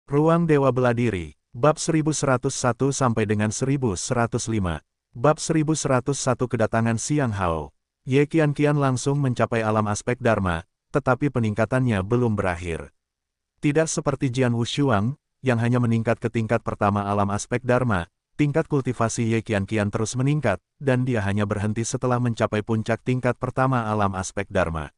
Ruang Dewa Beladiri, Bab 1101 sampai dengan 1105. Bab 1101 Kedatangan Xiang Hao. Ye Qianqian langsung mencapai alam aspek Dharma, tetapi peningkatannya belum berakhir. Tidak seperti Jian Wushuang, yang hanya meningkat ke tingkat pertama alam aspek Dharma, tingkat kultivasi Ye Qianqian terus meningkat, dan dia hanya berhenti setelah mencapai puncak tingkat pertama alam aspek Dharma.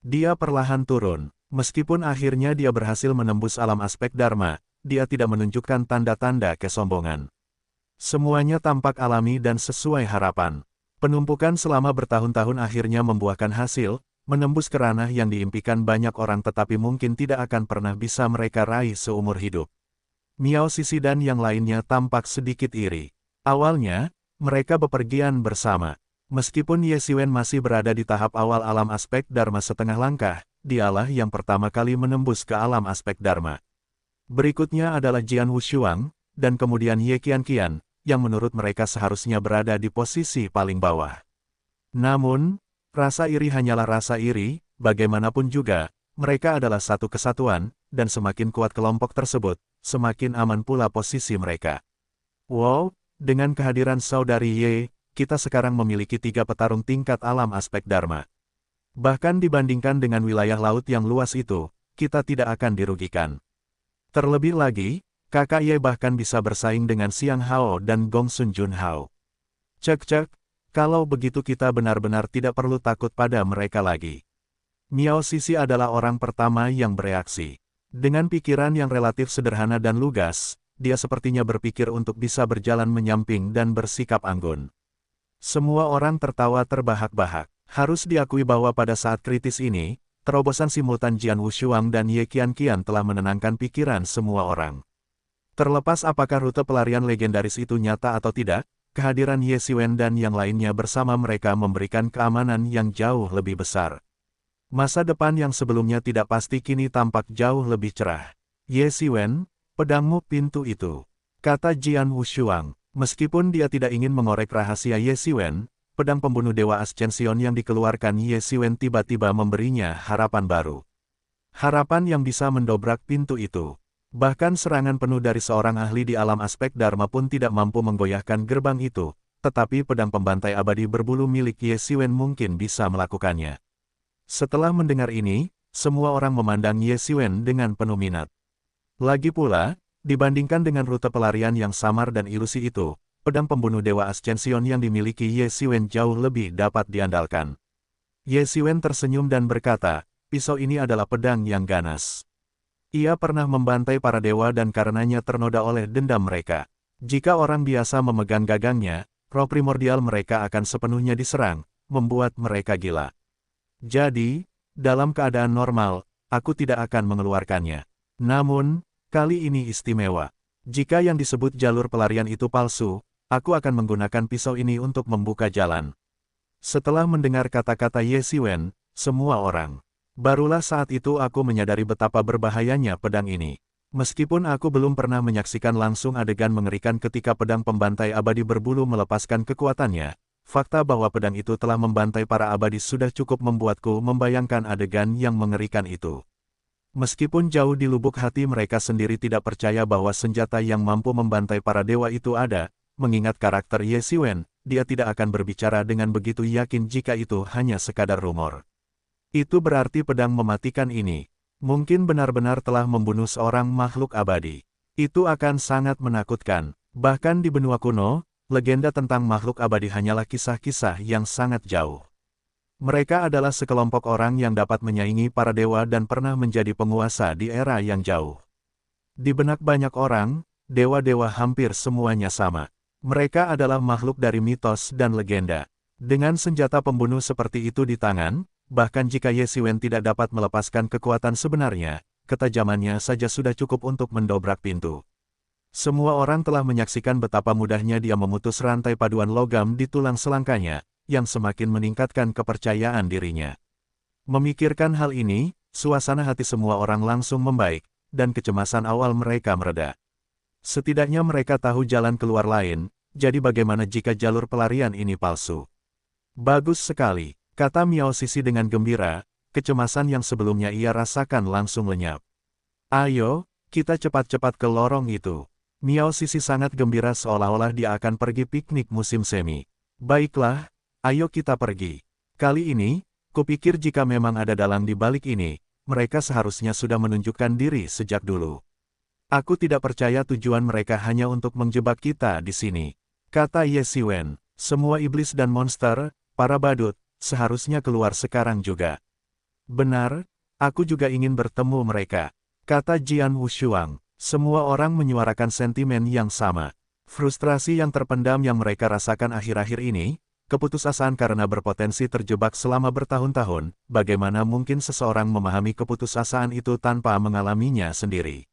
Dia perlahan turun. Meskipun akhirnya dia berhasil menembus alam aspek Dharma, dia tidak menunjukkan tanda-tanda kesombongan. Semuanya tampak alami dan sesuai harapan. Penumpukan selama bertahun-tahun akhirnya membuahkan hasil, menembus ke ranah yang diimpikan banyak orang tetapi mungkin tidak akan pernah bisa mereka raih seumur hidup. Miao Sisi dan yang lainnya tampak sedikit iri. Awalnya, mereka bepergian bersama. Meskipun Ye Xiwen masih berada di tahap awal alam aspek Dharma setengah langkah, dialah yang pertama kali menembus ke alam aspek Dharma. Berikutnya adalah Jian Wushuang, dan kemudian Ye Qianqian, yang menurut mereka seharusnya berada di posisi paling bawah. Namun, rasa iri hanyalah rasa iri, bagaimanapun juga, mereka adalah satu kesatuan, dan semakin kuat kelompok tersebut, semakin aman pula posisi mereka. Wow, dengan kehadiran saudari Ye, kita sekarang memiliki 3 petarung tingkat alam aspek Dharma. Bahkan dibandingkan dengan wilayah laut yang luas itu, kita tidak akan dirugikan. Terlebih lagi, kakak Ye bahkan bisa bersaing dengan Xiang Hao dan Gong Sun Jun Hao. Cek, kalau begitu kita benar-benar tidak perlu takut pada mereka lagi. Miao Sisi adalah orang pertama yang bereaksi. Dengan pikiran yang relatif sederhana dan lugas, dia sepertinya berpikir untuk bisa berjalan menyamping dan bersikap anggun. Semua orang tertawa terbahak-bahak. Harus diakui bahwa pada saat kritis ini, terobosan simultan Jian Wushuang dan Ye Qianqian telah menenangkan pikiran semua orang. Terlepas apakah rute pelarian legendaris itu nyata atau tidak, kehadiran Ye Xiwen dan yang lainnya bersama mereka memberikan keamanan yang jauh lebih besar. Masa depan yang sebelumnya tidak pasti kini tampak jauh lebih cerah. Ye Xiwen, pedangmu pintu itu, kata Jian Wushuang. Meskipun dia tidak ingin mengorek rahasia Ye Xiwen, pedang pembunuh Dewa Ascension yang dikeluarkan Ye Xiwen tiba-tiba memberinya harapan baru. Harapan yang bisa mendobrak pintu itu. Bahkan serangan penuh dari seorang ahli di alam aspek Dharma pun tidak mampu menggoyahkan gerbang itu, tetapi pedang pembantai abadi berbulu milik Ye Xiwen mungkin bisa melakukannya. Setelah mendengar ini, semua orang memandang Ye Xiwen dengan penuh minat. Lagi pula, dibandingkan dengan rute pelarian yang samar dan ilusi itu, pedang pembunuh Dewa Ascension yang dimiliki Ye Xiwen jauh lebih dapat diandalkan. Ye Xiwen tersenyum dan berkata, pisau ini adalah pedang yang ganas. Ia pernah membantai para dewa dan karenanya ternoda oleh dendam mereka. Jika orang biasa memegang gagangnya, roh primordial mereka akan sepenuhnya diserang, membuat mereka gila. Jadi, dalam keadaan normal, aku tidak akan mengeluarkannya. Namun, kali ini istimewa. Jika yang disebut jalur pelarian itu palsu, aku akan menggunakan pisau ini untuk membuka jalan. Setelah mendengar kata-kata Ye Xiwen, semua orang. Barulah saat itu aku menyadari betapa berbahayanya pedang ini. Meskipun aku belum pernah menyaksikan langsung adegan mengerikan ketika pedang pembantai abadi berbulu melepaskan kekuatannya, fakta bahwa pedang itu telah membantai para abadi sudah cukup membuatku membayangkan adegan yang mengerikan itu. Meskipun jauh di lubuk hati mereka sendiri tidak percaya bahwa senjata yang mampu membantai para dewa itu ada, mengingat karakter Ye Xiwen, dia tidak akan berbicara dengan begitu yakin jika itu hanya sekadar rumor. Itu berarti pedang mematikan ini, mungkin benar-benar telah membunuh seorang makhluk abadi. Itu akan sangat menakutkan. Bahkan di benua kuno, legenda tentang makhluk abadi hanyalah kisah-kisah yang sangat jauh. Mereka adalah sekelompok orang yang dapat menyaingi para dewa dan pernah menjadi penguasa di era yang jauh. Di benak banyak orang, dewa-dewa hampir semuanya sama. Mereka adalah makhluk dari mitos dan legenda. Dengan senjata pembunuh seperti itu di tangan, bahkan jika Ye Xiwen tidak dapat melepaskan kekuatan sebenarnya, ketajamannya saja sudah cukup untuk mendobrak pintu. Semua orang telah menyaksikan betapa mudahnya dia memutus rantai paduan logam di tulang selangkanya, yang semakin meningkatkan kepercayaan dirinya. Memikirkan hal ini, suasana hati semua orang langsung membaik, dan kecemasan awal mereka mereda. Setidaknya mereka tahu jalan keluar lain, jadi bagaimana jika jalur pelarian ini palsu? Bagus sekali, kata Miao Sisi dengan gembira, kecemasan yang sebelumnya ia rasakan langsung lenyap. Ayo, Kita cepat-cepat ke lorong itu. Miao Sisi sangat gembira seolah-olah dia akan pergi piknik musim semi. Baiklah, ayo kita pergi. Kali ini, kupikir jika memang ada dalang di balik ini, mereka seharusnya sudah menunjukkan diri sejak dulu. Aku tidak percaya tujuan mereka hanya untuk menjebak kita di sini. Kata Ye Xiwen, semua iblis dan monster, para badut, seharusnya keluar sekarang juga. Benar, aku juga ingin bertemu mereka. Kata Jian Wushuang. Semua orang menyuarakan sentimen yang sama. Frustrasi yang terpendam yang mereka rasakan akhir-akhir ini, keputusasaan karena berpotensi terjebak selama bertahun-tahun, bagaimana mungkin seseorang memahami keputusasaan itu tanpa mengalaminya sendiri.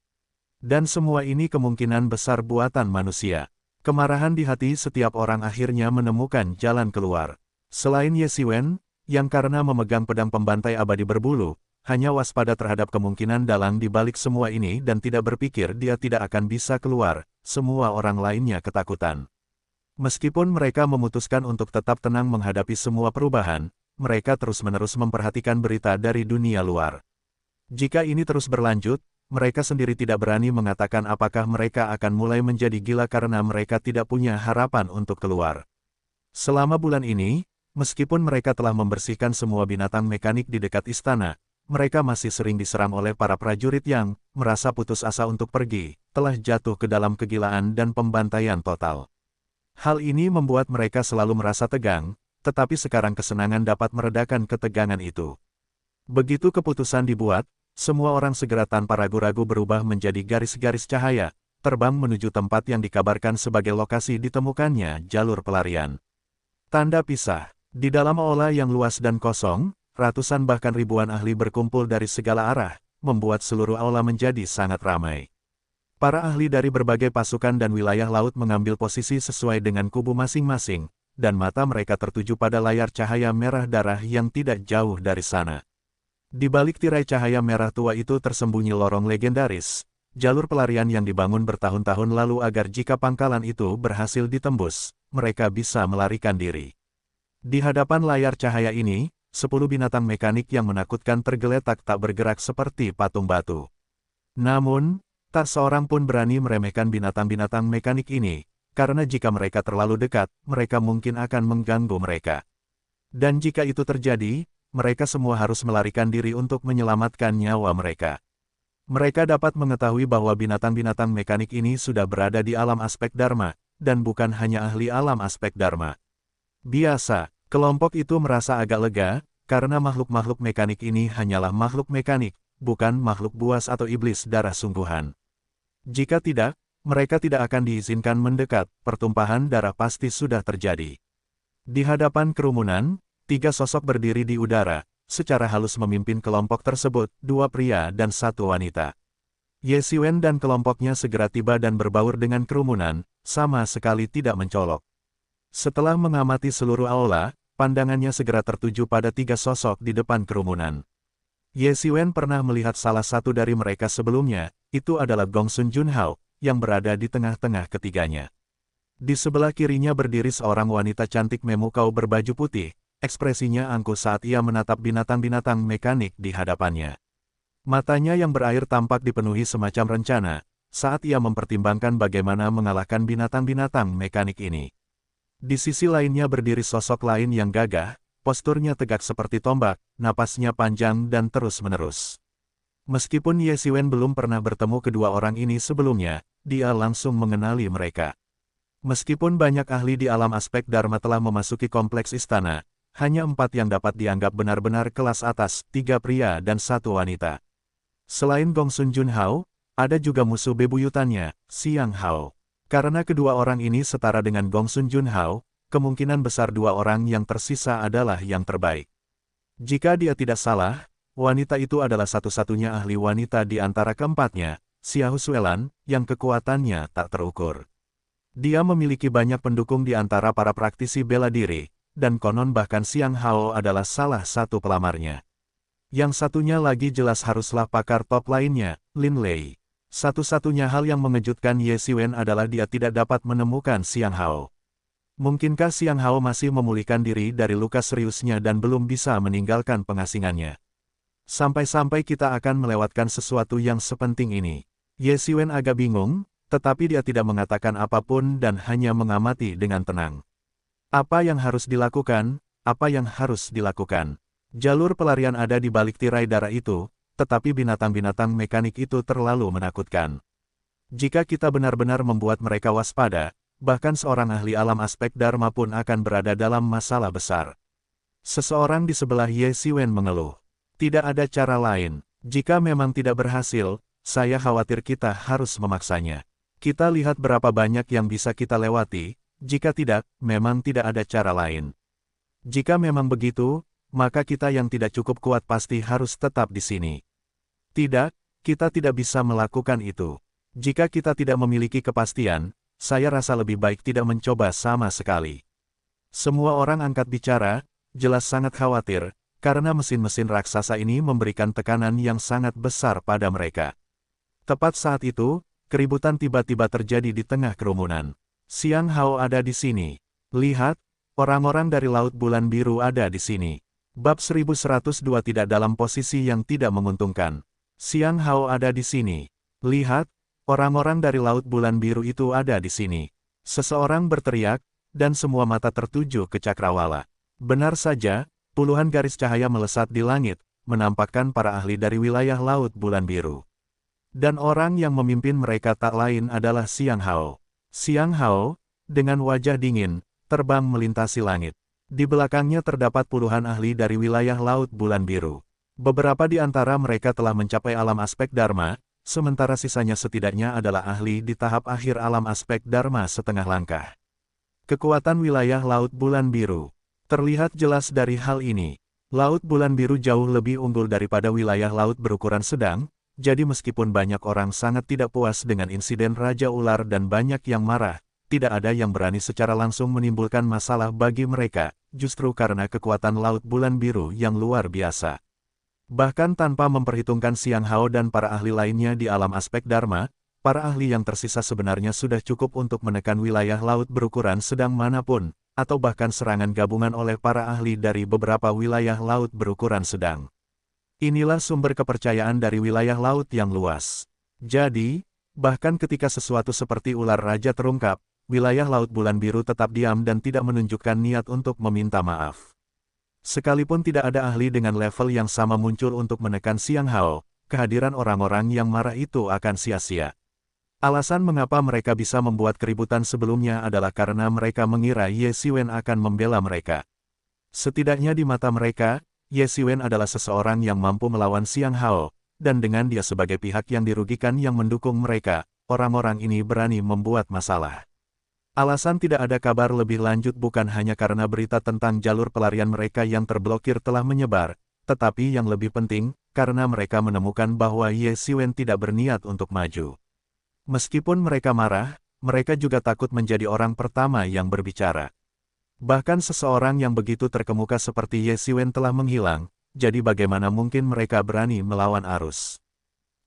Dan semua ini kemungkinan besar buatan manusia. Kemarahan di hati setiap orang akhirnya menemukan jalan keluar. Selain Ye Xiwen, yang karena memegang pedang pembantai abadi berbulu, hanya waspada terhadap kemungkinan dalang di balik semua ini dan tidak berpikir dia tidak akan bisa keluar, semua orang lainnya ketakutan. Meskipun mereka memutuskan untuk tetap tenang menghadapi semua perubahan, mereka terus-menerus memperhatikan berita dari dunia luar. Jika ini terus berlanjut, mereka sendiri tidak berani mengatakan apakah mereka akan mulai menjadi gila karena mereka tidak punya harapan untuk keluar. Selama bulan ini, meskipun mereka telah membersihkan semua binatang mekanik di dekat istana, mereka masih sering diserang oleh para prajurit yang, merasa putus asa untuk pergi, telah jatuh ke dalam kegilaan dan pembantaian total. Hal ini membuat mereka selalu merasa tegang, tetapi sekarang kesenangan dapat meredakan ketegangan itu. Begitu keputusan dibuat, semua orang segera tanpa ragu-ragu berubah menjadi garis-garis cahaya, terbang menuju tempat yang dikabarkan sebagai lokasi ditemukannya jalur pelarian. Tanda pisah. Di dalam aula yang luas dan kosong, ratusan bahkan ribuan ahli berkumpul dari segala arah, membuat seluruh aula menjadi sangat ramai. Para ahli dari berbagai pasukan dan wilayah laut mengambil posisi sesuai dengan kubu masing-masing, dan mata mereka tertuju pada layar cahaya merah darah yang tidak jauh dari sana. Di balik tirai cahaya merah tua itu tersembunyi lorong legendaris, jalur pelarian yang dibangun bertahun-tahun lalu agar jika pangkalan itu berhasil ditembus, mereka bisa melarikan diri. Di hadapan layar cahaya ini, 10 binatang mekanik yang menakutkan tergeletak tak bergerak seperti patung batu. Namun, tak seorang pun berani meremehkan binatang-binatang mekanik ini, karena jika mereka terlalu dekat, mereka mungkin akan mengganggu mereka. Dan jika itu terjadi, mereka semua harus melarikan diri untuk menyelamatkan nyawa mereka. Mereka dapat mengetahui bahwa binatang-binatang mekanik ini sudah berada di alam aspek Dharma, dan bukan hanya ahli alam aspek Dharma. Biasa. Kelompok itu merasa agak lega, karena makhluk-makhluk mekanik ini hanyalah makhluk mekanik, bukan makhluk buas atau iblis darah sungguhan. Jika tidak, mereka tidak akan diizinkan mendekat, pertumpahan darah pasti sudah terjadi. Di hadapan kerumunan, 3 sosok berdiri di udara, secara halus memimpin kelompok tersebut, 2 pria dan 1 wanita. Ye Xiwen dan kelompoknya segera tiba dan berbaur dengan kerumunan, sama sekali tidak mencolok. Setelah mengamati seluruh aula, pandangannya segera tertuju pada 3 sosok di depan kerumunan. Ye Xiwen pernah melihat salah satu dari mereka sebelumnya, itu adalah Gongsun Junhao, yang berada di tengah-tengah ketiganya. Di sebelah kirinya berdiri seorang wanita cantik memukau berbaju putih, ekspresinya angkuh saat ia menatap binatang-binatang mekanik di hadapannya. Matanya yang berair tampak dipenuhi semacam rencana, saat ia mempertimbangkan bagaimana mengalahkan binatang-binatang mekanik ini. Di sisi lainnya berdiri sosok lain yang gagah, posturnya tegak seperti tombak, napasnya panjang dan terus-menerus. Meskipun Ye Xiwen belum pernah bertemu kedua orang ini sebelumnya, dia langsung mengenali mereka. Meskipun banyak ahli di alam aspek Dharma telah memasuki kompleks istana, hanya 4 yang dapat dianggap benar-benar kelas atas, 3 pria dan 1 wanita. Selain Gongsun Junhao, ada juga musuh bebuyutannya, Xiang Hao. Karena kedua orang ini setara dengan Gongsun Junhao, kemungkinan besar 2 orang yang tersisa adalah yang terbaik. Jika dia tidak salah, wanita itu adalah satu-satunya ahli wanita di antara keempatnya, Xiao Suelan, yang kekuatannya tak terukur. Dia memiliki banyak pendukung di antara para praktisi bela diri, dan konon bahkan Xiang Hao adalah salah satu pelamarnya. Yang satunya lagi jelas haruslah pakar top lainnya, Lin Lei. Satu-satunya hal yang mengejutkan Ye Xiwen adalah dia tidak dapat menemukan Xiang Hao. Mungkinkah Xiang Hao masih memulihkan diri dari luka seriusnya dan belum bisa meninggalkan pengasingannya? Sampai-sampai kita akan melewatkan sesuatu yang sepenting ini. Ye Xiwen agak bingung, tetapi dia tidak mengatakan apapun dan hanya mengamati dengan tenang. Apa yang harus dilakukan? Apa yang harus dilakukan? Jalur pelarian ada di balik tirai darah itu, tetapi binatang-binatang mekanik itu terlalu menakutkan. Jika kita benar-benar membuat mereka waspada, bahkan seorang ahli alam aspek Dharma pun akan berada dalam masalah besar. Seseorang di sebelah Ye Xiwen mengeluh. Tidak ada cara lain. Jika memang tidak berhasil, saya khawatir kita harus memaksanya. Kita lihat berapa banyak yang bisa kita lewati, jika tidak, memang tidak ada cara lain. Jika memang begitu, maka kita yang tidak cukup kuat pasti harus tetap di sini. Tidak, kita tidak bisa melakukan itu. Jika kita tidak memiliki kepastian, saya rasa lebih baik tidak mencoba sama sekali. Semua orang angkat bicara, jelas sangat khawatir, karena mesin-mesin raksasa ini memberikan tekanan yang sangat besar pada mereka. Tepat saat itu, keributan tiba-tiba terjadi di tengah kerumunan. Xiang Hao ada di sini. Lihat, orang-orang dari Laut Bulan Biru ada di sini. Bab 1102 tidak dalam posisi yang tidak menguntungkan. Xiang Hao ada di sini. Lihat, orang-orang dari Laut Bulan Biru itu ada di sini. Seseorang berteriak, dan semua mata tertuju ke Cakrawala. Benar saja, puluhan garis cahaya melesat di langit, menampakkan para ahli dari wilayah Laut Bulan Biru. Dan orang yang memimpin mereka tak lain adalah Xiang Hao. Xiang Hao, dengan wajah dingin, terbang melintasi langit. Di belakangnya terdapat puluhan ahli dari wilayah Laut Bulan Biru. Beberapa di antara mereka telah mencapai alam aspek Dharma, sementara sisanya setidaknya adalah ahli di tahap akhir alam aspek Dharma setengah langkah. Kekuatan wilayah Laut Bulan Biru terlihat jelas dari hal ini. Laut Bulan Biru jauh lebih unggul daripada wilayah laut berukuran sedang, jadi meskipun banyak orang sangat tidak puas dengan insiden Raja Ular dan banyak yang marah, tidak ada yang berani secara langsung menimbulkan masalah bagi mereka, justru karena kekuatan Laut Bulan Biru yang luar biasa. Bahkan tanpa memperhitungkan Xiang Hao dan para ahli lainnya di alam aspek Dharma, para ahli yang tersisa sebenarnya sudah cukup untuk menekan wilayah laut berukuran sedang manapun, atau bahkan serangan gabungan oleh para ahli dari beberapa wilayah laut berukuran sedang. Inilah sumber kepercayaan dari wilayah laut yang luas. Jadi, bahkan ketika sesuatu seperti ular raja terungkap, wilayah Laut Bulan Biru tetap diam dan tidak menunjukkan niat untuk meminta maaf. Sekalipun tidak ada ahli dengan level yang sama muncul untuk menekan Xiang Hao, kehadiran orang-orang yang marah itu akan sia-sia. Alasan mengapa mereka bisa membuat keributan sebelumnya adalah karena mereka mengira Ye Xiwen akan membela mereka. Setidaknya di mata mereka, Ye Xiwen adalah seseorang yang mampu melawan Xiang Hao, dan dengan dia sebagai pihak yang dirugikan yang mendukung mereka, orang-orang ini berani membuat masalah. Alasan tidak ada kabar lebih lanjut bukan hanya karena berita tentang jalur pelarian mereka yang terblokir telah menyebar, tetapi yang lebih penting, karena mereka menemukan bahwa Ye Xiwen tidak berniat untuk maju. Meskipun mereka marah, mereka juga takut menjadi orang pertama yang berbicara. Bahkan seseorang yang begitu terkemuka seperti Ye Xiwen telah menghilang, jadi bagaimana mungkin mereka berani melawan arus.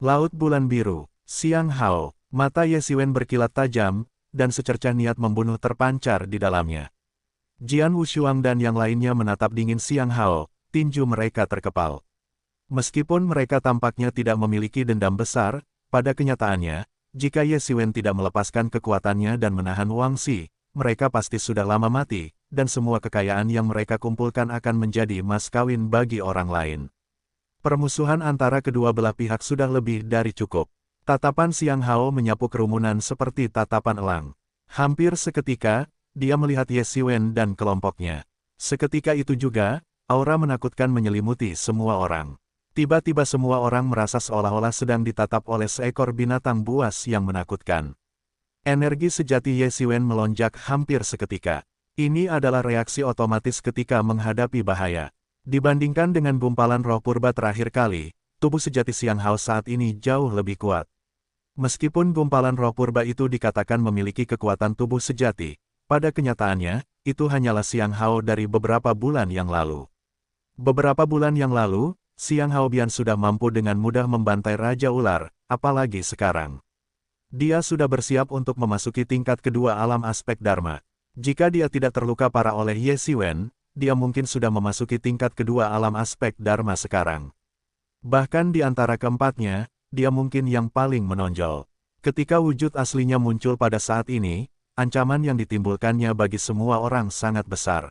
Laut Bulan Biru, Xiang Hao, mata Ye Xiwen berkilat tajam, dan secercah niat membunuh terpancar di dalamnya. Jian Wushuang dan yang lainnya menatap dingin Xiang Hao, tinju mereka terkepal. Meskipun mereka tampaknya tidak memiliki dendam besar, pada kenyataannya, jika Ye Xiwen tidak melepaskan kekuatannya dan menahan Wang Xi, mereka pasti sudah lama mati, dan semua kekayaan yang mereka kumpulkan akan menjadi mas kawin bagi orang lain. Permusuhan antara kedua belah pihak sudah lebih dari cukup. Tatapan Xiang Hao menyapu kerumunan seperti tatapan elang. Hampir seketika, dia melihat Ye Xiwen dan kelompoknya. Seketika itu juga, aura menakutkan menyelimuti semua orang. Tiba-tiba semua orang merasa seolah-olah sedang ditatap oleh seekor binatang buas yang menakutkan. Energi sejati Ye Xiwen melonjak hampir seketika. Ini adalah reaksi otomatis ketika menghadapi bahaya. Dibandingkan dengan gumpalan roh purba terakhir kali, tubuh sejati Xiang Hao saat ini jauh lebih kuat. Meskipun gumpalan roh purba itu dikatakan memiliki kekuatan tubuh sejati, pada kenyataannya, itu hanyalah Xiang Hao dari beberapa bulan yang lalu. Beberapa bulan yang lalu, Xiang Hao Bian sudah mampu dengan mudah membantai Raja Ular, apalagi sekarang. Dia sudah bersiap untuk memasuki tingkat kedua alam aspek Dharma. Jika dia tidak terluka parah oleh Ye Xiwen, dia mungkin sudah memasuki tingkat kedua alam aspek Dharma sekarang. Bahkan di antara keempatnya, dia mungkin yang paling menonjol. Ketika wujud aslinya muncul pada saat ini, ancaman yang ditimbulkannya bagi semua orang sangat besar.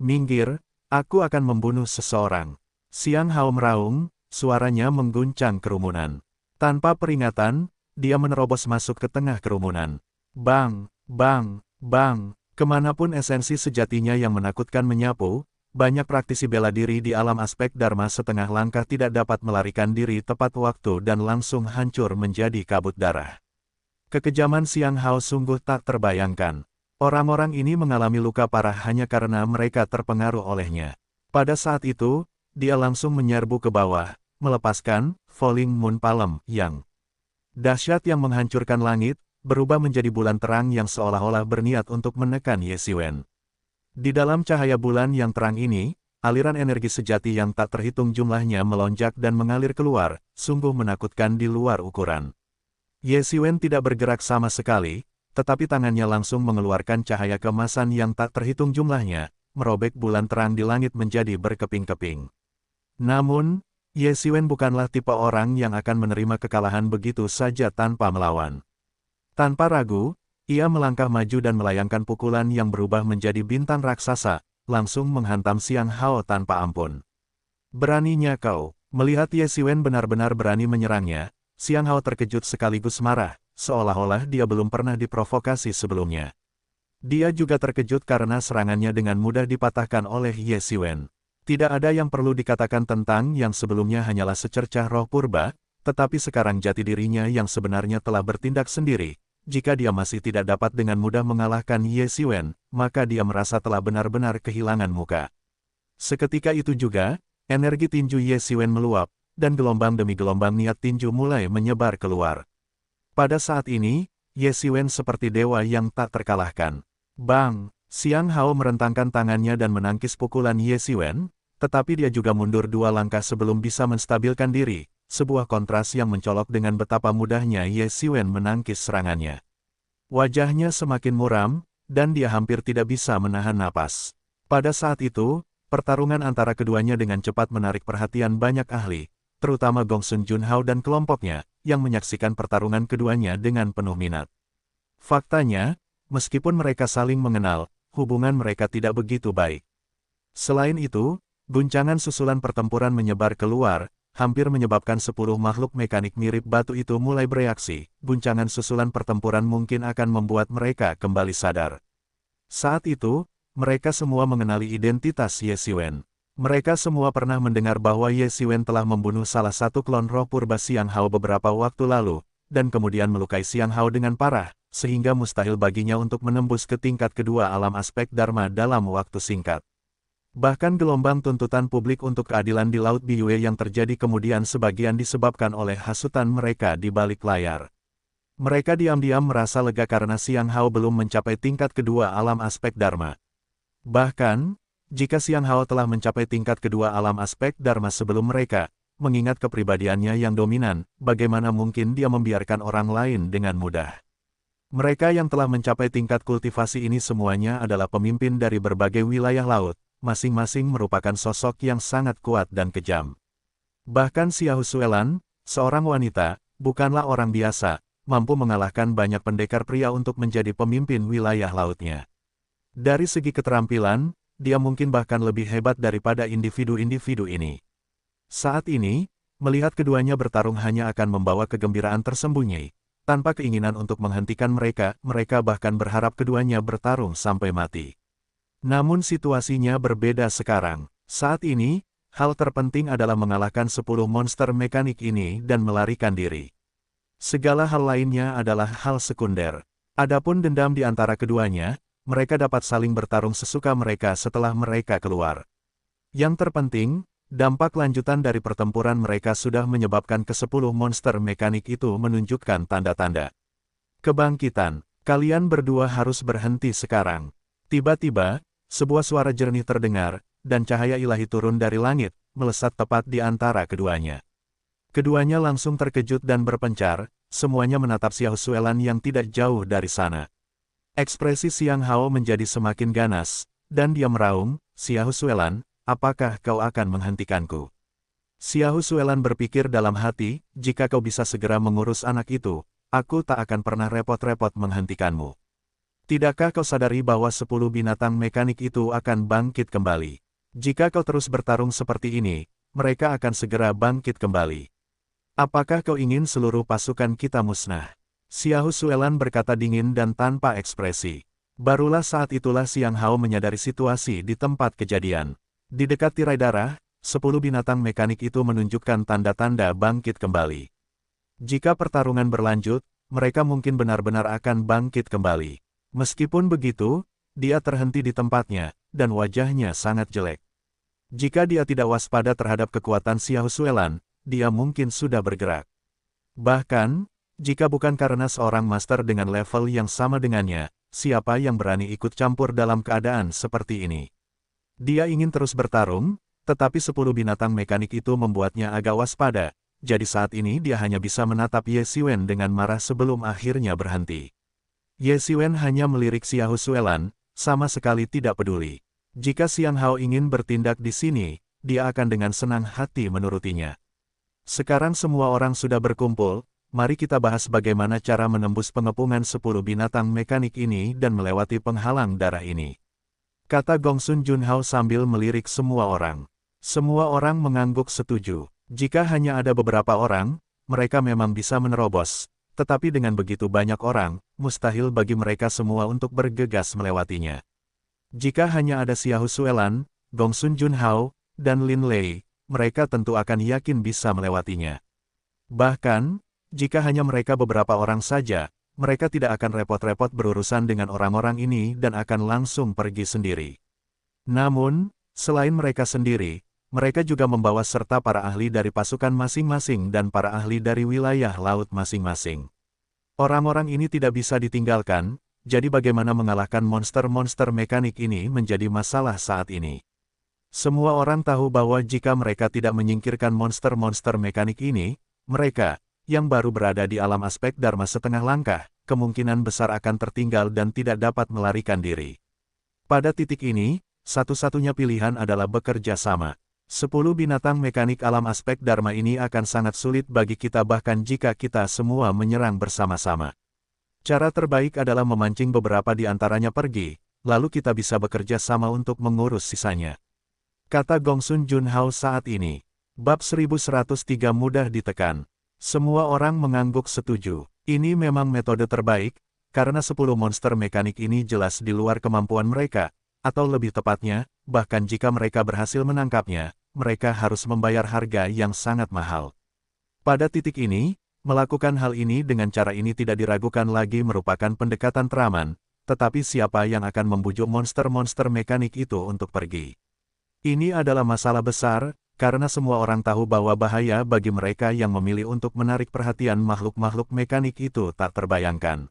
Minggir, aku akan membunuh seseorang. Xiang Hao meraung, suaranya mengguncang kerumunan. Tanpa peringatan, dia menerobos masuk ke tengah kerumunan. Bang, bang, bang, kemanapun esensi sejatinya yang menakutkan menyapu, banyak praktisi bela diri di alam aspek Dharma setengah langkah tidak dapat melarikan diri tepat waktu dan langsung hancur menjadi kabut darah. Kekejaman Xiang Hao sungguh tak terbayangkan. Orang-orang ini mengalami luka parah hanya karena mereka terpengaruh olehnya. Pada saat itu, dia langsung menyerbu ke bawah, melepaskan Falling Moon Palm yang dahsyat yang menghancurkan langit, berubah menjadi bulan terang yang seolah-olah berniat untuk menekan Ye Xiwen. Di dalam cahaya bulan yang terang ini, aliran energi sejati yang tak terhitung jumlahnya melonjak dan mengalir keluar, sungguh menakutkan di luar ukuran. Ye Xiwen tidak bergerak sama sekali, tetapi tangannya langsung mengeluarkan cahaya keemasan yang tak terhitung jumlahnya, merobek bulan terang di langit menjadi berkeping-keping. Namun, Ye Xiwen bukanlah tipe orang yang akan menerima kekalahan begitu saja tanpa melawan. Tanpa ragu, ia melangkah maju dan melayangkan pukulan yang berubah menjadi bintang raksasa, langsung menghantam Xiang Hao tanpa ampun. Beraninya kau, melihat Ye Xiwen benar-benar berani menyerangnya, Xiang Hao terkejut sekaligus marah, seolah-olah dia belum pernah diprovokasi sebelumnya. Dia juga terkejut karena serangannya dengan mudah dipatahkan oleh Ye Xiwen. Tidak ada yang perlu dikatakan tentang yang sebelumnya hanyalah secercah roh purba, tetapi sekarang jati dirinya yang sebenarnya telah bertindak sendiri. Jika dia masih tidak dapat dengan mudah mengalahkan Ye Xiwen, maka dia merasa telah benar-benar kehilangan muka. Seketika itu juga, energi tinju Ye Xiwen meluap, dan gelombang demi gelombang niat tinju mulai menyebar keluar. Pada saat ini, Ye Xiwen seperti dewa yang tak terkalahkan. Bang! Xiang Hao merentangkan tangannya dan menangkis pukulan Ye Xiwen, tetapi dia juga mundur 2 langkah sebelum bisa menstabilkan diri. Sebuah kontras yang mencolok dengan betapa mudahnya Ye Xiwen menangkis serangannya. Wajahnya semakin muram, dan dia hampir tidak bisa menahan napas. Pada saat itu, pertarungan antara keduanya dengan cepat menarik perhatian banyak ahli, terutama Gongsun Junhao dan kelompoknya, yang menyaksikan pertarungan keduanya dengan penuh minat. Faktanya, meskipun mereka saling mengenal, hubungan mereka tidak begitu baik. Selain itu, guncangan susulan pertempuran menyebar keluar, hampir menyebabkan 10 makhluk mekanik mirip batu itu mulai bereaksi. Guncangan susulan pertempuran mungkin akan membuat mereka kembali sadar. Saat itu, mereka semua mengenali identitas Ye Xiwen. Mereka semua pernah mendengar bahwa Ye Xiwen telah membunuh salah satu klon roh purba Xiang Hao beberapa waktu lalu, dan kemudian melukai Xiang Hao dengan parah, sehingga mustahil baginya untuk menembus ke tingkat kedua alam aspek Dharma dalam waktu singkat. Bahkan gelombang tuntutan publik untuk keadilan di Laut Biyue yang terjadi kemudian sebagian disebabkan oleh hasutan mereka di balik layar. Mereka diam-diam merasa lega karena Xiang Hao belum mencapai tingkat kedua alam aspek Dharma. Bahkan, jika Xiang Hao telah mencapai tingkat kedua alam aspek Dharma sebelum mereka, mengingat kepribadiannya yang dominan, bagaimana mungkin dia membiarkan orang lain dengan mudah. Mereka yang telah mencapai tingkat kultivasi ini semuanya adalah pemimpin dari berbagai wilayah laut. Masing-masing merupakan sosok yang sangat kuat dan kejam. Bahkan Xiao Suelan, seorang wanita, bukanlah orang biasa, mampu mengalahkan banyak pendekar pria untuk menjadi pemimpin wilayah lautnya. Dari segi keterampilan, dia mungkin bahkan lebih hebat daripada individu-individu ini. Saat ini, melihat keduanya bertarung hanya akan membawa kegembiraan tersembunyi. Tanpa keinginan untuk menghentikan mereka, mereka bahkan berharap keduanya bertarung sampai mati. Namun situasinya berbeda sekarang. Saat ini, hal terpenting adalah mengalahkan 10 monster mekanik ini dan melarikan diri. Segala hal lainnya adalah hal sekunder. Adapun dendam di antara keduanya, mereka dapat saling bertarung sesuka mereka setelah mereka keluar. Yang terpenting, dampak lanjutan dari pertempuran mereka sudah menyebabkan ke-10 monster mekanik itu menunjukkan tanda-tanda kebangkitan. Kalian berdua harus berhenti sekarang. Tiba-tiba, sebuah suara jernih terdengar, dan cahaya ilahi turun dari langit, melesat tepat di antara keduanya. Keduanya langsung terkejut dan berpencar, semuanya menatap Xiao Suelan yang tidak jauh dari sana. Ekspresi Xiang Hao menjadi semakin ganas, dan dia meraung, "Xiao Suelan, apakah kau akan menghentikanku?" Xiahou Suelan berpikir dalam hati, jika kau bisa segera mengurus anak itu, aku tak akan pernah repot-repot menghentikanmu. Tidakkah kau sadari bahwa 10 binatang mekanik itu akan bangkit kembali? Jika kau terus bertarung seperti ini, mereka akan segera bangkit kembali. Apakah kau ingin seluruh pasukan kita musnah? Xiahou Suelan berkata dingin dan tanpa ekspresi. Barulah saat itulah Xiang Hao menyadari situasi di tempat kejadian. Di dekat tirai darah, 10 binatang mekanik itu menunjukkan tanda-tanda bangkit kembali. Jika pertarungan berlanjut, mereka mungkin benar-benar akan bangkit kembali. Meskipun begitu, dia terhenti di tempatnya, dan wajahnya sangat jelek. Jika dia tidak waspada terhadap kekuatan Xiahou Suelan, dia mungkin sudah bergerak. Bahkan, jika bukan karena seorang master dengan level yang sama dengannya, siapa yang berani ikut campur dalam keadaan seperti ini? Dia ingin terus bertarung, tetapi 10 binatang mekanik itu membuatnya agak waspada, jadi saat ini dia hanya bisa menatap Ye Xiwen dengan marah sebelum akhirnya berhenti. Ye Xiwen hanya melirik Xiahou Suelan, sama sekali tidak peduli. Jika Xiang Hao ingin bertindak di sini, dia akan dengan senang hati menurutinya. Sekarang semua orang sudah berkumpul, mari kita bahas bagaimana cara menembus pengepungan 10 binatang mekanik ini dan melewati penghalang darah ini. Kata Gongsun Junhao sambil melirik semua orang. Semua orang mengangguk setuju. Jika hanya ada beberapa orang, mereka memang bisa menerobos. Tetapi dengan begitu banyak orang, mustahil bagi mereka semua untuk bergegas melewatinya. Jika hanya ada Xiahou Suelan, Gongsun Junhao, dan Lin Lei, mereka tentu akan yakin bisa melewatinya. Bahkan, jika hanya mereka beberapa orang saja, mereka tidak akan repot-repot berurusan dengan orang-orang ini dan akan langsung pergi sendiri. Namun, selain mereka sendiri, mereka juga membawa serta para ahli dari pasukan masing-masing dan para ahli dari wilayah laut masing-masing. Orang-orang ini tidak bisa ditinggalkan, jadi bagaimana mengalahkan monster-monster mekanik ini menjadi masalah saat ini. Semua orang tahu bahwa jika mereka tidak menyingkirkan monster-monster mekanik ini, mereka, yang baru berada di alam aspek Dharma setengah langkah, kemungkinan besar akan tertinggal dan tidak dapat melarikan diri. Pada titik ini, satu-satunya pilihan adalah bekerja sama. 10 binatang mekanik alam aspek Dharma ini akan sangat sulit bagi kita bahkan jika kita semua menyerang bersama-sama. Cara terbaik adalah memancing beberapa di antaranya pergi, lalu kita bisa bekerja sama untuk mengurus sisanya. Kata Gongsun Junhao saat ini. Bab 1103 mudah ditekan. Semua orang mengangguk setuju. Ini memang metode terbaik, karena 10 monster mekanik ini jelas di luar kemampuan mereka, atau lebih tepatnya, bahkan jika mereka berhasil menangkapnya, mereka harus membayar harga yang sangat mahal. Pada titik ini, melakukan hal ini dengan cara ini tidak diragukan lagi merupakan pendekatan teraman, tetapi siapa yang akan membujuk monster-monster mekanik itu untuk pergi? Ini adalah masalah besar, karena semua orang tahu bahwa bahaya bagi mereka yang memilih untuk menarik perhatian makhluk-makhluk mekanik itu tak terbayangkan.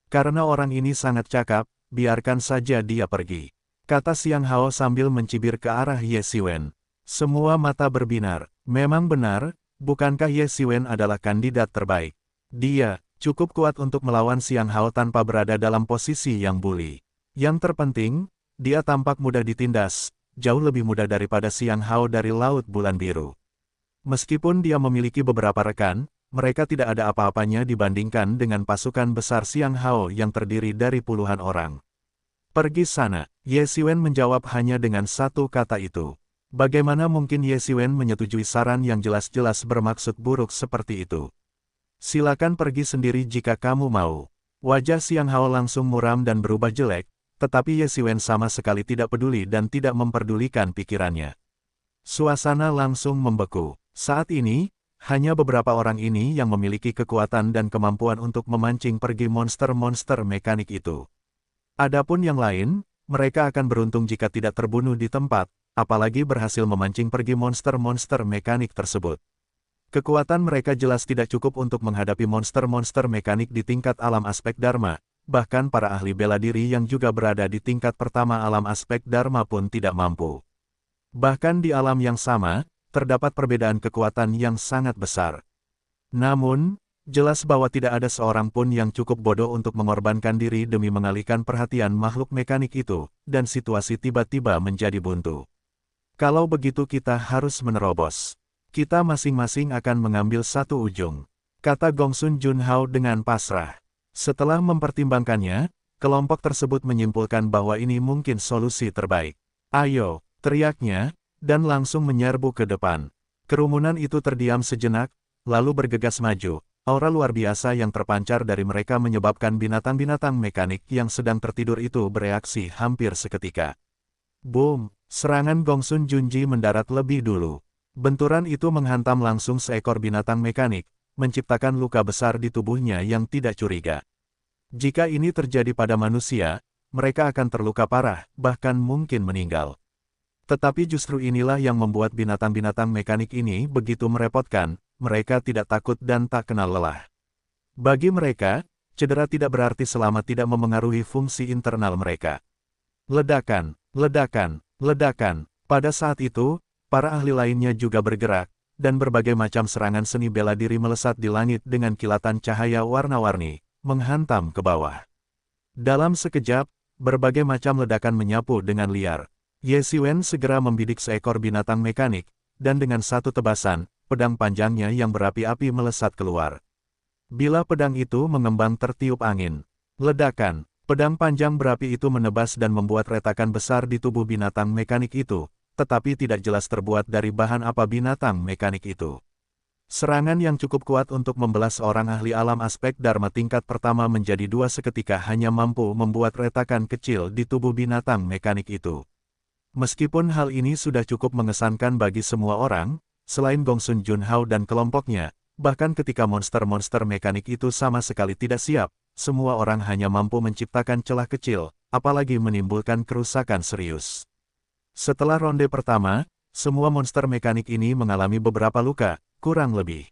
Karena orang ini sangat cakap, biarkan saja dia pergi. Kata Xiang Hao sambil mencibir ke arah Ye Xiwen. Semua mata berbinar. Memang benar, bukankah Ye Xiwen adalah kandidat terbaik? Dia cukup kuat untuk melawan Xiang Hao tanpa berada dalam posisi yang bully. Yang terpenting, dia tampak mudah ditindas, jauh lebih mudah daripada Xiang Hao dari Laut Bulan Biru. Meskipun dia memiliki beberapa rekan, mereka tidak ada apa-apanya dibandingkan dengan pasukan besar Xiang Hao yang terdiri dari puluhan orang. Pergi sana, Ye Xiwen menjawab hanya dengan satu kata itu. Bagaimana mungkin Ye Xiwen menyetujui saran yang jelas-jelas bermaksud buruk seperti itu? Silakan pergi sendiri jika kamu mau. Wajah Xiang Hao langsung muram dan berubah jelek, tetapi Ye Xiwen sama sekali tidak peduli dan tidak memperdulikan pikirannya. Suasana langsung membeku. Saat ini, hanya beberapa orang ini yang memiliki kekuatan dan kemampuan untuk memancing pergi monster-monster mekanik itu. Adapun yang lain, mereka akan beruntung jika tidak terbunuh di tempat, apalagi berhasil memancing pergi monster-monster mekanik tersebut. Kekuatan mereka jelas tidak cukup untuk menghadapi monster-monster mekanik di tingkat alam aspek Dharma, bahkan para ahli bela diri yang juga berada di tingkat pertama alam aspek Dharma pun tidak mampu. Bahkan di alam yang sama, terdapat perbedaan kekuatan yang sangat besar. Namun, jelas bahwa tidak ada seorang pun yang cukup bodoh untuk mengorbankan diri demi mengalihkan perhatian makhluk mekanik itu, dan situasi tiba-tiba menjadi buntu. Kalau begitu kita harus menerobos. Kita masing-masing akan mengambil satu ujung, kata Gongsun Junhao dengan pasrah. Setelah mempertimbangkannya, kelompok tersebut menyimpulkan bahwa ini mungkin solusi terbaik. Ayo, teriaknya, dan langsung menyerbu ke depan. Kerumunan itu terdiam sejenak, lalu bergegas maju. Aura luar biasa yang terpancar dari mereka menyebabkan binatang-binatang mekanik yang sedang tertidur itu bereaksi hampir seketika. Boom! Serangan Gongsun Junji mendarat lebih dulu. Benturan itu menghantam langsung seekor binatang mekanik, menciptakan luka besar di tubuhnya yang tidak curiga. Jika ini terjadi pada manusia, mereka akan terluka parah, bahkan mungkin meninggal. Tetapi justru inilah yang membuat binatang-binatang mekanik ini begitu merepotkan, mereka tidak takut dan tak kenal lelah. Bagi mereka, cedera tidak berarti selama tidak memengaruhi fungsi internal mereka. Ledakan, ledakan, ledakan. Pada saat itu, para ahli lainnya juga bergerak, dan berbagai macam serangan seni bela diri melesat di langit dengan kilatan cahaya warna-warni, menghantam ke bawah. Dalam sekejap, berbagai macam ledakan menyapu dengan liar. Ye Xiwen segera membidik seekor binatang mekanik, dan dengan satu tebasan, pedang panjangnya yang berapi-api melesat keluar. Bila pedang itu mengembang tertiup angin. Ledakan, pedang panjang berapi itu menebas dan membuat retakan besar di tubuh binatang mekanik itu, tetapi tidak jelas terbuat dari bahan apa binatang mekanik itu. Serangan yang cukup kuat untuk membelah seorang ahli alam aspek Dharma tingkat pertama menjadi dua seketika hanya mampu membuat retakan kecil di tubuh binatang mekanik itu. Meskipun hal ini sudah cukup mengesankan bagi semua orang, selain Gongsun Junhao dan kelompoknya, bahkan ketika monster-monster mekanik itu sama sekali tidak siap, semua orang hanya mampu menciptakan celah kecil, apalagi menimbulkan kerusakan serius. Setelah ronde pertama, semua monster mekanik ini mengalami beberapa luka, kurang lebih.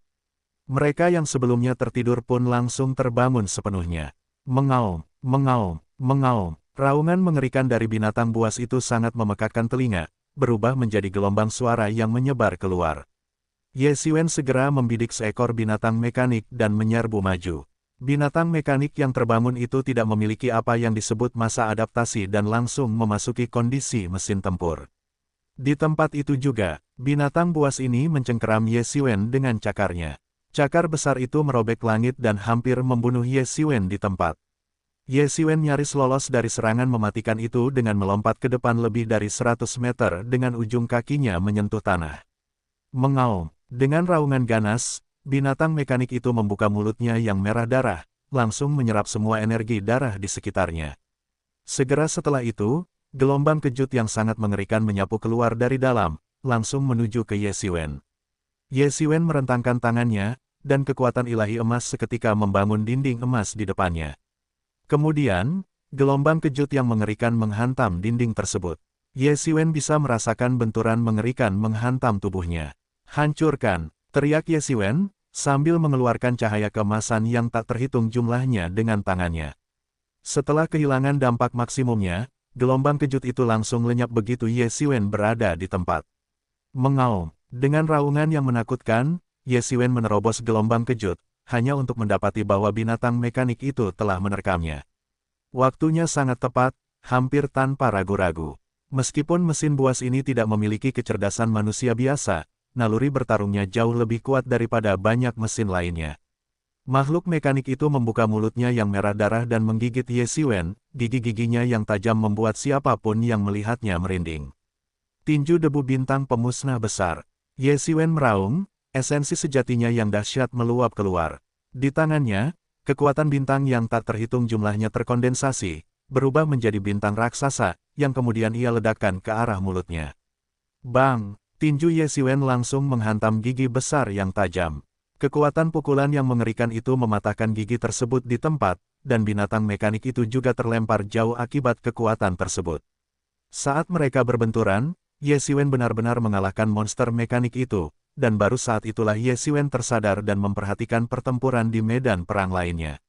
Mereka yang sebelumnya tertidur pun langsung terbangun sepenuhnya. Mengaum, mengaum, mengaum. Raungan mengerikan dari binatang buas itu sangat memekakkan telinga, berubah menjadi gelombang suara yang menyebar keluar. Ye Xiwen segera membidik seekor binatang mekanik dan menyerbu maju. Binatang mekanik yang terbangun itu tidak memiliki apa yang disebut masa adaptasi dan langsung memasuki kondisi mesin tempur. Di tempat itu juga, binatang buas ini mencengkeram Ye Xiwen dengan cakarnya. Cakar besar itu merobek langit dan hampir membunuh Ye Xiwen di tempat. Ye Xiwen nyaris lolos dari serangan mematikan itu dengan melompat ke depan lebih dari 100 meter dengan ujung kakinya menyentuh tanah. Mengaum, dengan raungan ganas, binatang mekanik itu membuka mulutnya yang merah darah, langsung menyerap semua energi darah di sekitarnya. Segera setelah itu, gelombang kejut yang sangat mengerikan menyapu keluar dari dalam, langsung menuju ke Ye Xiwen. Ye Xiwen merentangkan tangannya, dan kekuatan ilahi emas seketika membangun dinding emas di depannya. Kemudian, gelombang kejut yang mengerikan menghantam dinding tersebut. Ye Xiwen bisa merasakan benturan mengerikan menghantam tubuhnya. Hancurkan, teriak Ye Xiwen, sambil mengeluarkan cahaya keemasan yang tak terhitung jumlahnya dengan tangannya. Setelah kehilangan dampak maksimumnya, gelombang kejut itu langsung lenyap begitu Ye Xiwen berada di tempat. Mengaum, dengan raungan yang menakutkan, Ye Xiwen menerobos gelombang kejut, hanya untuk mendapati bahwa binatang mekanik itu telah menerkamnya. Waktunya sangat tepat, hampir tanpa ragu-ragu. Meskipun mesin buas ini tidak memiliki kecerdasan manusia biasa, naluri bertarungnya jauh lebih kuat daripada banyak mesin lainnya. Makhluk mekanik itu membuka mulutnya yang merah darah dan menggigit Ye Xiwen, gigi-giginya yang tajam membuat siapapun yang melihatnya merinding. Tinju debu bintang pemusnah besar. Ye Xiwen meraung, esensi sejatinya yang dahsyat meluap keluar. Di tangannya, kekuatan bintang yang tak terhitung jumlahnya terkondensasi, berubah menjadi bintang raksasa, yang kemudian ia ledakkan ke arah mulutnya. Bang! Tinju Ye Xiwen langsung menghantam gigi besar yang tajam. Kekuatan pukulan yang mengerikan itu mematahkan gigi tersebut di tempat, dan binatang mekanik itu juga terlempar jauh akibat kekuatan tersebut. Saat mereka berbenturan, Ye Xiwen benar-benar mengalahkan monster mekanik itu, dan baru saat itulah Ye Xiwen tersadar dan memperhatikan pertempuran di medan perang lainnya.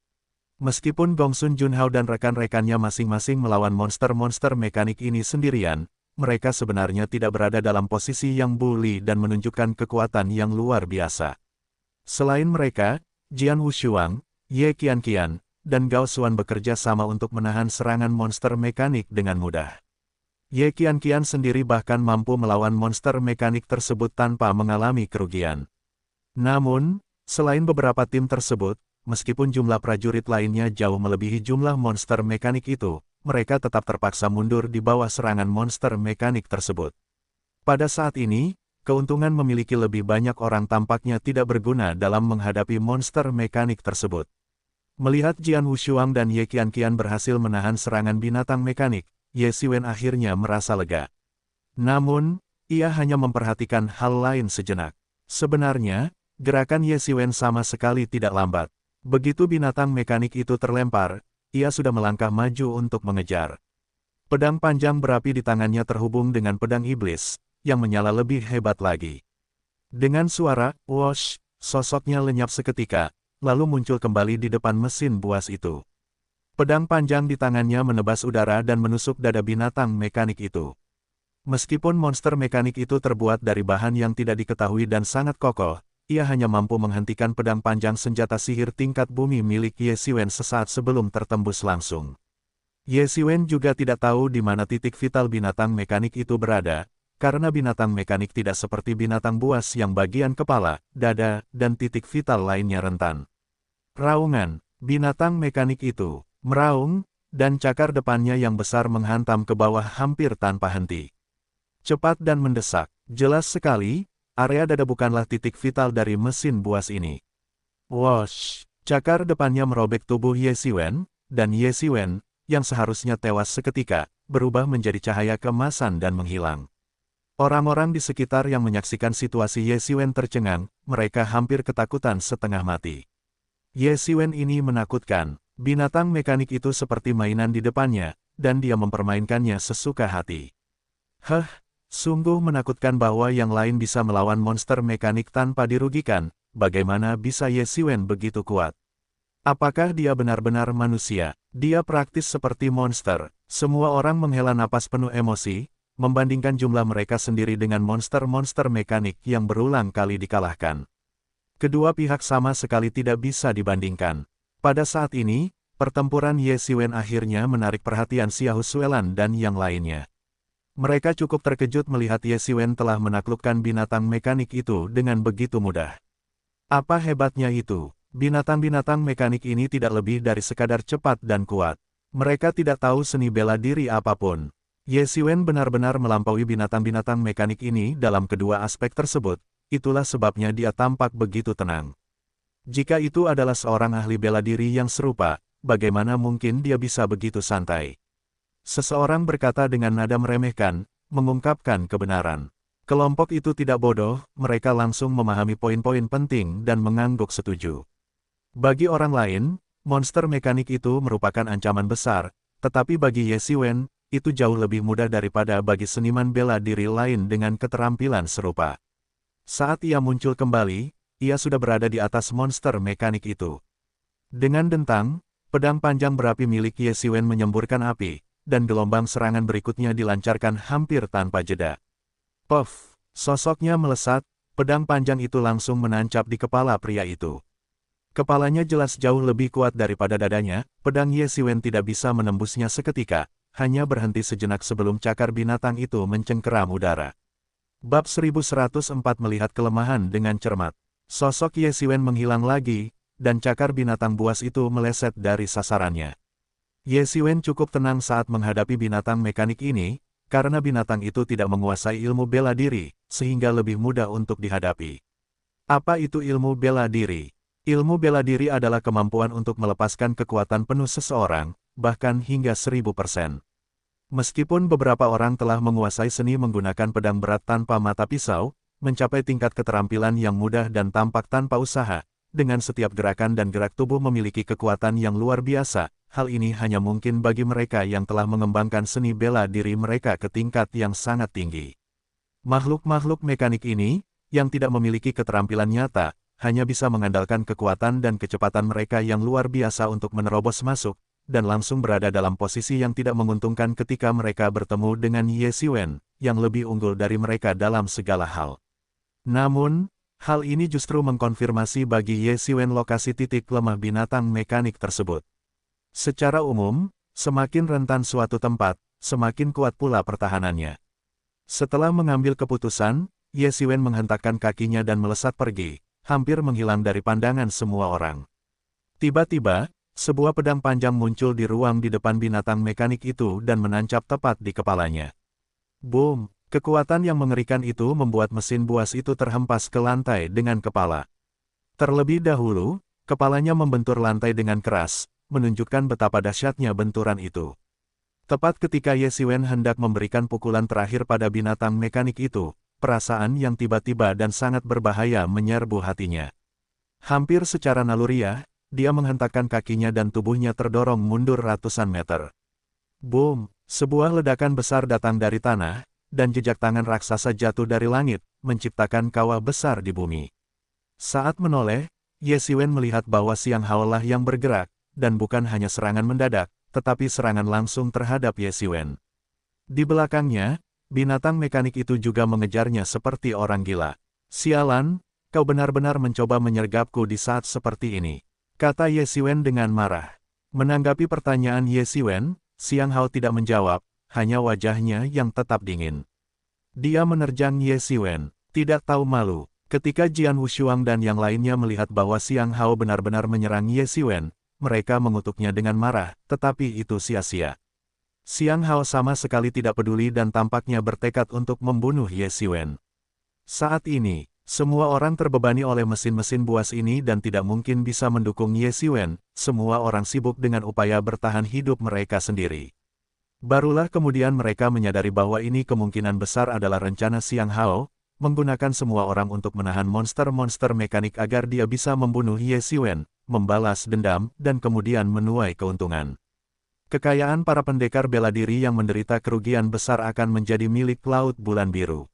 Meskipun Gongsun Junhao dan rekan-rekannya masing-masing melawan monster-monster mekanik ini sendirian, mereka sebenarnya tidak berada dalam posisi yang bully dan menunjukkan kekuatan yang luar biasa. Selain mereka, Jian Wushuang, Ye Qianqian, dan Gao Xuan bekerja sama untuk menahan serangan monster mekanik dengan mudah. Ye Qianqian sendiri bahkan mampu melawan monster mekanik tersebut tanpa mengalami kerugian. Namun, selain beberapa tim tersebut, meskipun jumlah prajurit lainnya jauh melebihi jumlah monster mekanik itu, mereka tetap terpaksa mundur di bawah serangan monster mekanik tersebut. Pada saat ini, keuntungan memiliki lebih banyak orang tampaknya tidak berguna dalam menghadapi monster mekanik tersebut. Melihat Jian Wushuang dan Ye Qianqian berhasil menahan serangan binatang mekanik, Ye Xiwen akhirnya merasa lega. Namun, ia hanya memperhatikan hal lain sejenak. Sebenarnya, gerakan Ye Xiwen sama sekali tidak lambat. Begitu binatang mekanik itu terlempar, ia sudah melangkah maju untuk mengejar. Pedang panjang berapi di tangannya terhubung dengan pedang iblis, yang menyala lebih hebat lagi. Dengan suara, "Wosh", sosoknya lenyap seketika, lalu muncul kembali di depan mesin buas itu. Pedang panjang di tangannya menebas udara dan menusuk dada binatang mekanik itu. Meskipun monster mekanik itu terbuat dari bahan yang tidak diketahui dan sangat kokoh, ia hanya mampu menghentikan pedang panjang senjata sihir tingkat bumi milik Ye Xiwen sesaat sebelum tertembus langsung. Ye Xiwen juga tidak tahu di mana titik vital binatang mekanik itu berada, karena binatang mekanik tidak seperti binatang buas yang bagian kepala, dada, dan titik vital lainnya rentan. Raungan, binatang mekanik itu meraung, dan cakar depannya yang besar menghantam ke bawah hampir tanpa henti. Cepat dan mendesak, jelas sekali, area dada bukanlah titik vital dari mesin buas ini. Wosh! Cakar depannya merobek tubuh Ye Xiwen, dan Ye Xiwen, yang seharusnya tewas seketika, berubah menjadi cahaya keemasan dan menghilang. Orang-orang di sekitar yang menyaksikan situasi Ye Xiwen tercengang, mereka hampir ketakutan setengah mati. Ye Xiwen ini menakutkan. Binatang mekanik itu seperti mainan di depannya, dan dia mempermainkannya sesuka hati. Sungguh menakutkan bahwa yang lain bisa melawan monster mekanik tanpa dirugikan, bagaimana bisa Ye Xiwen begitu kuat? Apakah dia benar-benar manusia? Dia praktis seperti monster. Semua orang menghela napas penuh emosi, membandingkan jumlah mereka sendiri dengan monster-monster mekanik yang berulang kali dikalahkan. Kedua pihak sama sekali tidak bisa dibandingkan. Pada saat ini, pertempuran Ye Xiwen akhirnya menarik perhatian Xiahou Suelan dan yang lainnya. Mereka cukup terkejut melihat Ye Xiwen telah menaklukkan binatang mekanik itu dengan begitu mudah. Apa hebatnya itu? Binatang-binatang mekanik ini tidak lebih dari sekadar cepat dan kuat. Mereka tidak tahu seni bela diri apapun. Ye Xiwen benar-benar melampaui binatang-binatang mekanik ini dalam kedua aspek tersebut, itulah sebabnya dia tampak begitu tenang. Jika itu adalah seorang ahli bela diri yang serupa, bagaimana mungkin dia bisa begitu santai? Seseorang berkata dengan nada meremehkan, mengungkapkan kebenaran. Kelompok itu tidak bodoh, mereka langsung memahami poin-poin penting dan mengangguk setuju. Bagi orang lain, monster mekanik itu merupakan ancaman besar, tetapi bagi Ye Xiwen, itu jauh lebih mudah daripada bagi seniman bela diri lain dengan keterampilan serupa. Saat ia muncul kembali, ia sudah berada di atas monster mekanik itu. Dengan dentang, pedang panjang berapi milik Ye Xiwen menyemburkan api, dan gelombang serangan berikutnya dilancarkan hampir tanpa jeda. Puff! Sosoknya melesat, pedang panjang itu langsung menancap di kepala pria itu. Kepalanya jelas jauh lebih kuat daripada dadanya, pedang Ye Xiwen tidak bisa menembusnya seketika, hanya berhenti sejenak sebelum cakar binatang itu mencengkeram udara. Bab 1104 melihat kelemahan dengan cermat. Sosok Ye Xiwen menghilang lagi, dan cakar binatang buas itu meleset dari sasarannya. Ye Xiwen cukup tenang saat menghadapi binatang mekanik ini, karena binatang itu tidak menguasai ilmu bela diri, sehingga lebih mudah untuk dihadapi. Apa itu ilmu bela diri? Ilmu bela diri adalah kemampuan untuk melepaskan kekuatan penuh seseorang, bahkan hingga 1000%. Meskipun beberapa orang telah menguasai seni menggunakan pedang berat tanpa mata pisau, mencapai tingkat keterampilan yang mudah dan tampak tanpa usaha, dengan setiap gerakan dan gerak tubuh memiliki kekuatan yang luar biasa, hal ini hanya mungkin bagi mereka yang telah mengembangkan seni bela diri mereka ke tingkat yang sangat tinggi. Makhluk-makhluk mekanik ini, yang tidak memiliki keterampilan nyata, hanya bisa mengandalkan kekuatan dan kecepatan mereka yang luar biasa untuk menerobos masuk, dan langsung berada dalam posisi yang tidak menguntungkan ketika mereka bertemu dengan Ye Xiwen, yang lebih unggul dari mereka dalam segala hal. Namun, hal ini justru mengkonfirmasi bagi Ye Xiwen lokasi titik lemah binatang mekanik tersebut. Secara umum, semakin rentan suatu tempat, semakin kuat pula pertahanannya. Setelah mengambil keputusan, Ye Xiwen menghentakkan kakinya dan melesat pergi, hampir menghilang dari pandangan semua orang. Tiba-tiba, sebuah pedang panjang muncul di ruang di depan binatang mekanik itu dan menancap tepat di kepalanya. Boom! Kekuatan yang mengerikan itu membuat mesin buas itu terhempas ke lantai dengan kepala. Terlebih dahulu, kepalanya membentur lantai dengan keras, menunjukkan betapa dahsyatnya benturan itu. Tepat ketika Ye Xiwen hendak memberikan pukulan terakhir pada binatang mekanik itu, perasaan yang tiba-tiba dan sangat berbahaya menyerbu hatinya. Hampir secara naluriah, dia menghentakkan kakinya dan tubuhnya terdorong mundur ratusan meter. Boom! Sebuah ledakan besar datang dari tanah, dan jejak tangan raksasa jatuh dari langit, menciptakan kawah besar di bumi. Saat menoleh, Ye Xiwen melihat bahwa Xiang Hao lah yang bergerak, dan bukan hanya serangan mendadak, tetapi serangan langsung terhadap Ye Xiwen. Di belakangnya, binatang mekanik itu juga mengejarnya seperti orang gila. "Sialan, kau benar-benar mencoba menyergapku di saat seperti ini," kata Ye Xiwen dengan marah. Menanggapi pertanyaan Ye Xiwen, Xiang Hao tidak menjawab, hanya wajahnya yang tetap dingin. Dia menerjang Ye Xiwen, tidak tahu malu. Ketika Jian Wushuang dan yang lainnya melihat bahwa Xiang Hao benar-benar menyerang Ye Xiwen, mereka mengutuknya dengan marah, tetapi itu sia-sia. Xiang Hao sama sekali tidak peduli dan tampaknya bertekad untuk membunuh Ye Xiwen. Saat ini, semua orang terbebani oleh mesin-mesin buas ini dan tidak mungkin bisa mendukung Ye Xiwen, semua orang sibuk dengan upaya bertahan hidup mereka sendiri. Barulah kemudian mereka menyadari bahwa ini kemungkinan besar adalah rencana Xiang Hao, menggunakan semua orang untuk menahan monster-monster mekanik agar dia bisa membunuh Ye Xiwen, membalas dendam, dan kemudian menuai keuntungan. Kekayaan para pendekar bela diri yang menderita kerugian besar akan menjadi milik Laut Bulan Biru.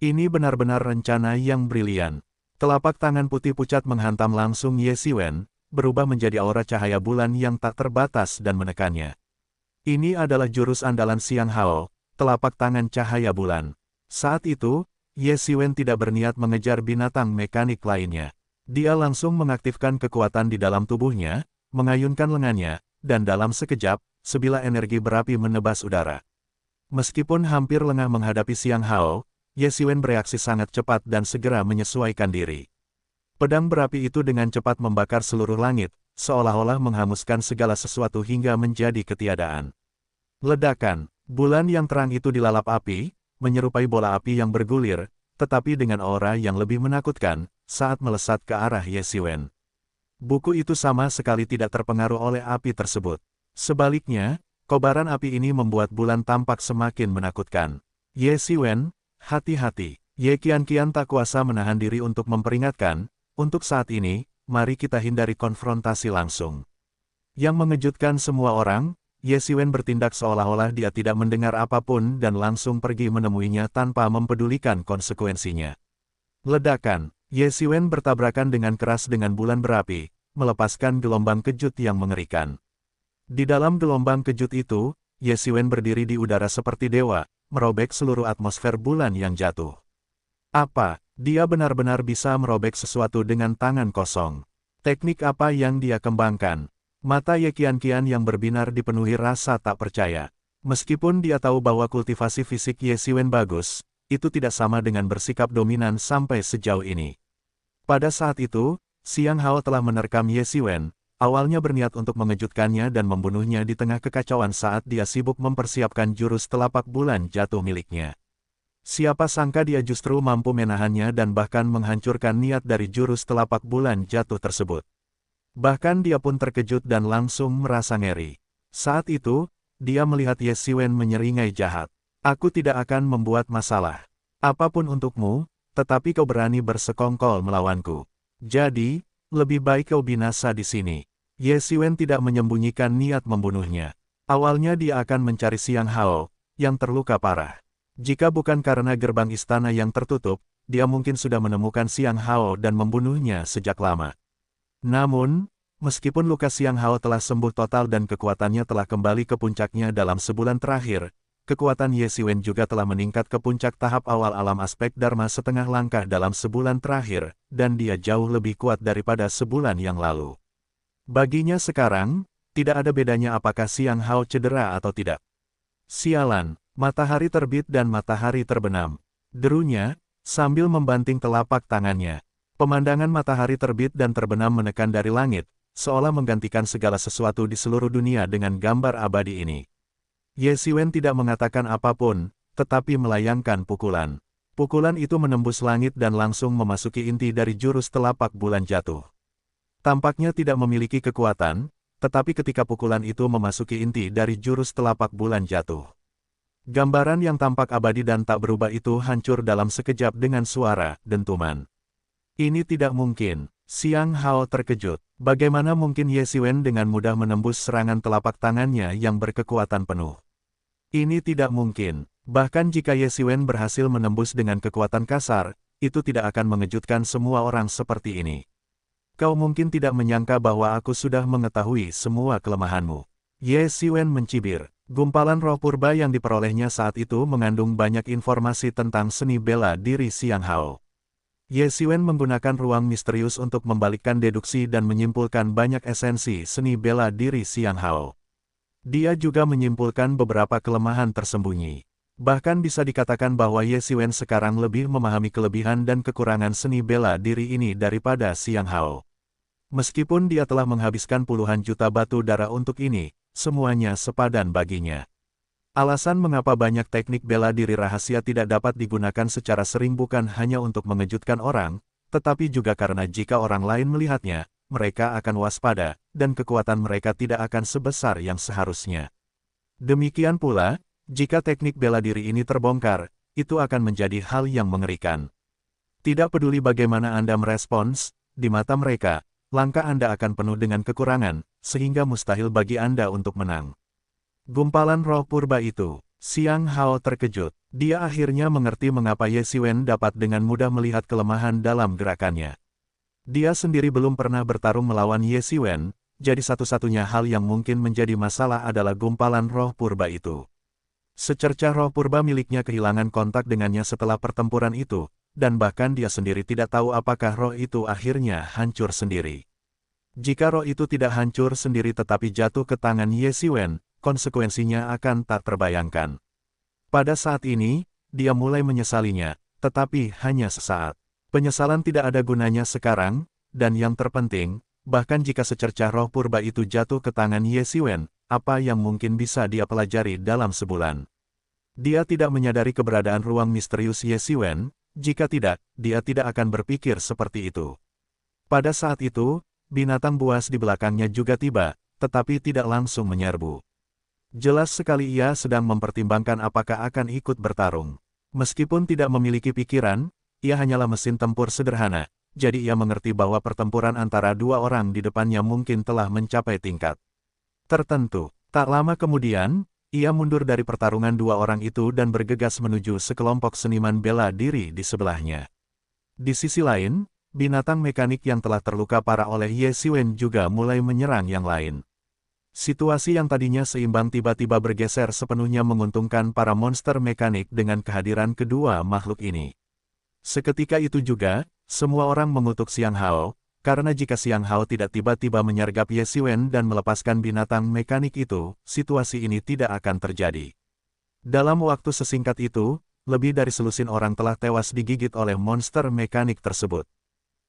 Ini benar-benar rencana yang brilian. Telapak tangan putih pucat menghantam langsung Ye Xiwen, berubah menjadi aura cahaya bulan yang tak terbatas dan menekannya. Ini adalah jurus andalan Xiang Hao, telapak tangan cahaya bulan. Saat itu, Ye Xiwen tidak berniat mengejar binatang mekanik lainnya. Dia langsung mengaktifkan kekuatan di dalam tubuhnya, mengayunkan lengannya, dan dalam sekejap, sebilah energi berapi menebas udara. Meskipun hampir lengah menghadapi Xiang Hao, Ye Xiwen bereaksi sangat cepat dan segera menyesuaikan diri. Pedang berapi itu dengan cepat membakar seluruh langit, seolah-olah menghanguskan segala sesuatu hingga menjadi ketiadaan. Ledakan, bulan yang terang itu dilalap api, menyerupai bola api yang bergulir, tetapi dengan aura yang lebih menakutkan, saat melesat ke arah Ye Xiwen. Buku itu sama sekali tidak terpengaruh oleh api tersebut. Sebaliknya, kobaran api ini membuat bulan tampak semakin menakutkan. Ye Xiwen, hati-hati. Ye Qianqian tak kuasa menahan diri untuk memperingatkan, untuk saat ini, mari kita hindari konfrontasi langsung. Yang mengejutkan semua orang, Ye Xiwen bertindak seolah-olah dia tidak mendengar apapun dan langsung pergi menemuinya tanpa mempedulikan konsekuensinya. Ledakan, Ye Xiwen bertabrakan dengan keras dengan bulan berapi, melepaskan gelombang kejut yang mengerikan. Di dalam gelombang kejut itu, Ye Xiwen berdiri di udara seperti dewa, merobek seluruh atmosfer bulan yang jatuh. Apa, dia benar-benar bisa merobek sesuatu dengan tangan kosong? Teknik apa yang dia kembangkan? Mata Ye Qianqian yang berbinar dipenuhi rasa tak percaya. Meskipun dia tahu bahwa kultivasi fisik Ye Xiwen bagus, itu tidak sama dengan bersikap dominan sampai sejauh ini. Pada saat itu, Xiang Hao telah menerkam Ye Xiwen, awalnya berniat untuk mengejutkannya dan membunuhnya di tengah kekacauan saat dia sibuk mempersiapkan jurus telapak bulan jatuh miliknya. Siapa sangka dia justru mampu menahannya dan bahkan menghancurkan niat dari jurus telapak bulan jatuh tersebut. Bahkan dia pun terkejut dan langsung merasa ngeri. Saat itu, dia melihat Ye Xiwen menyeringai jahat. Aku tidak akan membuat masalah. Apapun untukmu, tetapi kau berani bersekongkol melawanku. Jadi, lebih baik kau binasa di sini. Ye Xiwen tidak menyembunyikan niat membunuhnya. Awalnya dia akan mencari Xiang Hao, yang terluka parah. Jika bukan karena gerbang istana yang tertutup, dia mungkin sudah menemukan Xiang Hao dan membunuhnya sejak lama. Namun, meskipun luka Xiang Hao telah sembuh total dan kekuatannya telah kembali ke puncaknya dalam sebulan terakhir, kekuatan Ye Xiwen juga telah meningkat ke puncak tahap awal alam aspek Dharma setengah langkah dalam sebulan terakhir, dan dia jauh lebih kuat daripada sebulan yang lalu. Baginya sekarang, tidak ada bedanya apakah Xiang Hao cedera atau tidak. Sialan, matahari terbit dan matahari terbenam. Derunya, sambil membanting telapak tangannya. Pemandangan matahari terbit dan terbenam menekan dari langit, seolah menggantikan segala sesuatu di seluruh dunia dengan gambar abadi ini. Ye Xiwen tidak mengatakan apapun, tetapi melayangkan pukulan. Pukulan itu menembus langit dan langsung memasuki inti dari jurus telapak bulan jatuh. Tampaknya tidak memiliki kekuatan, tetapi ketika pukulan itu memasuki inti dari jurus telapak bulan jatuh. Gambaran yang tampak abadi dan tak berubah itu hancur dalam sekejap dengan suara dentuman. Ini tidak mungkin. Xiang Hao terkejut. Bagaimana mungkin Ye Xiwen dengan mudah menembus serangan telapak tangannya yang berkekuatan penuh? Ini tidak mungkin. Bahkan jika Ye Xiwen berhasil menembus dengan kekuatan kasar, itu tidak akan mengejutkan semua orang seperti ini. Kau mungkin tidak menyangka bahwa aku sudah mengetahui semua kelemahanmu. Ye Xiwen mencibir. Gumpalan roh purba yang diperolehnya saat itu mengandung banyak informasi tentang seni bela diri Xiang Hao. Ye Xiwen menggunakan ruang misterius untuk membalikkan deduksi dan menyimpulkan banyak esensi seni bela diri Xiang Hao. Dia juga menyimpulkan beberapa kelemahan tersembunyi. Bahkan bisa dikatakan bahwa Ye Xiwen sekarang lebih memahami kelebihan dan kekurangan seni bela diri ini daripada Xiang Hao. Meskipun dia telah menghabiskan puluhan juta batu darah untuk ini, semuanya sepadan baginya. Alasan mengapa banyak teknik bela diri rahasia tidak dapat digunakan secara sering bukan hanya untuk mengejutkan orang, tetapi juga karena jika orang lain melihatnya, mereka akan waspada, dan kekuatan mereka tidak akan sebesar yang seharusnya. Demikian pula, jika teknik bela diri ini terbongkar, itu akan menjadi hal yang mengerikan. Tidak peduli bagaimana Anda merespons, di mata mereka, langkah Anda akan penuh dengan kekurangan, sehingga mustahil bagi Anda untuk menang. Gumpalan roh purba itu, Xiang Hao terkejut. Dia akhirnya mengerti mengapa Ye Xiwen dapat dengan mudah melihat kelemahan dalam gerakannya. Dia sendiri belum pernah bertarung melawan Ye Xiwen, jadi satu-satunya hal yang mungkin menjadi masalah adalah gumpalan roh purba itu. Secercah roh purba miliknya kehilangan kontak dengannya setelah pertempuran itu, dan bahkan dia sendiri tidak tahu apakah roh itu akhirnya hancur sendiri. Jika roh itu tidak hancur sendiri tetapi jatuh ke tangan Ye Xiwen, konsekuensinya akan tak terbayangkan. Pada saat ini, dia mulai menyesalinya, tetapi hanya sesaat. Penyesalan tidak ada gunanya sekarang, dan yang terpenting, bahkan jika secercah roh purba itu jatuh ke tangan Ye Xiwen, apa yang mungkin bisa dia pelajari dalam sebulan? Dia tidak menyadari keberadaan ruang misterius Ye Xiwen. Jika tidak, dia tidak akan berpikir seperti itu. Pada saat itu, binatang buas di belakangnya juga tiba, tetapi tidak langsung menyerbu. Jelas sekali ia sedang mempertimbangkan apakah akan ikut bertarung. Meskipun tidak memiliki pikiran, ia hanyalah mesin tempur sederhana, jadi ia mengerti bahwa pertempuran antara dua orang di depannya mungkin telah mencapai tingkat tertentu. Tak lama kemudian, ia mundur dari pertarungan dua orang itu dan bergegas menuju sekelompok seniman bela diri di sebelahnya. Di sisi lain, binatang mekanik yang telah terluka parah oleh Ye Xiwen juga mulai menyerang yang lain. Situasi yang tadinya seimbang tiba-tiba bergeser sepenuhnya menguntungkan para monster mekanik dengan kehadiran kedua makhluk ini. Seketika itu juga, semua orang mengutuk Xiang Hao, karena jika Xiang Hao tidak tiba-tiba menyergap Ye Xiwen dan melepaskan binatang mekanik itu, situasi ini tidak akan terjadi. Dalam waktu sesingkat itu, lebih dari selusin orang telah tewas digigit oleh monster mekanik tersebut.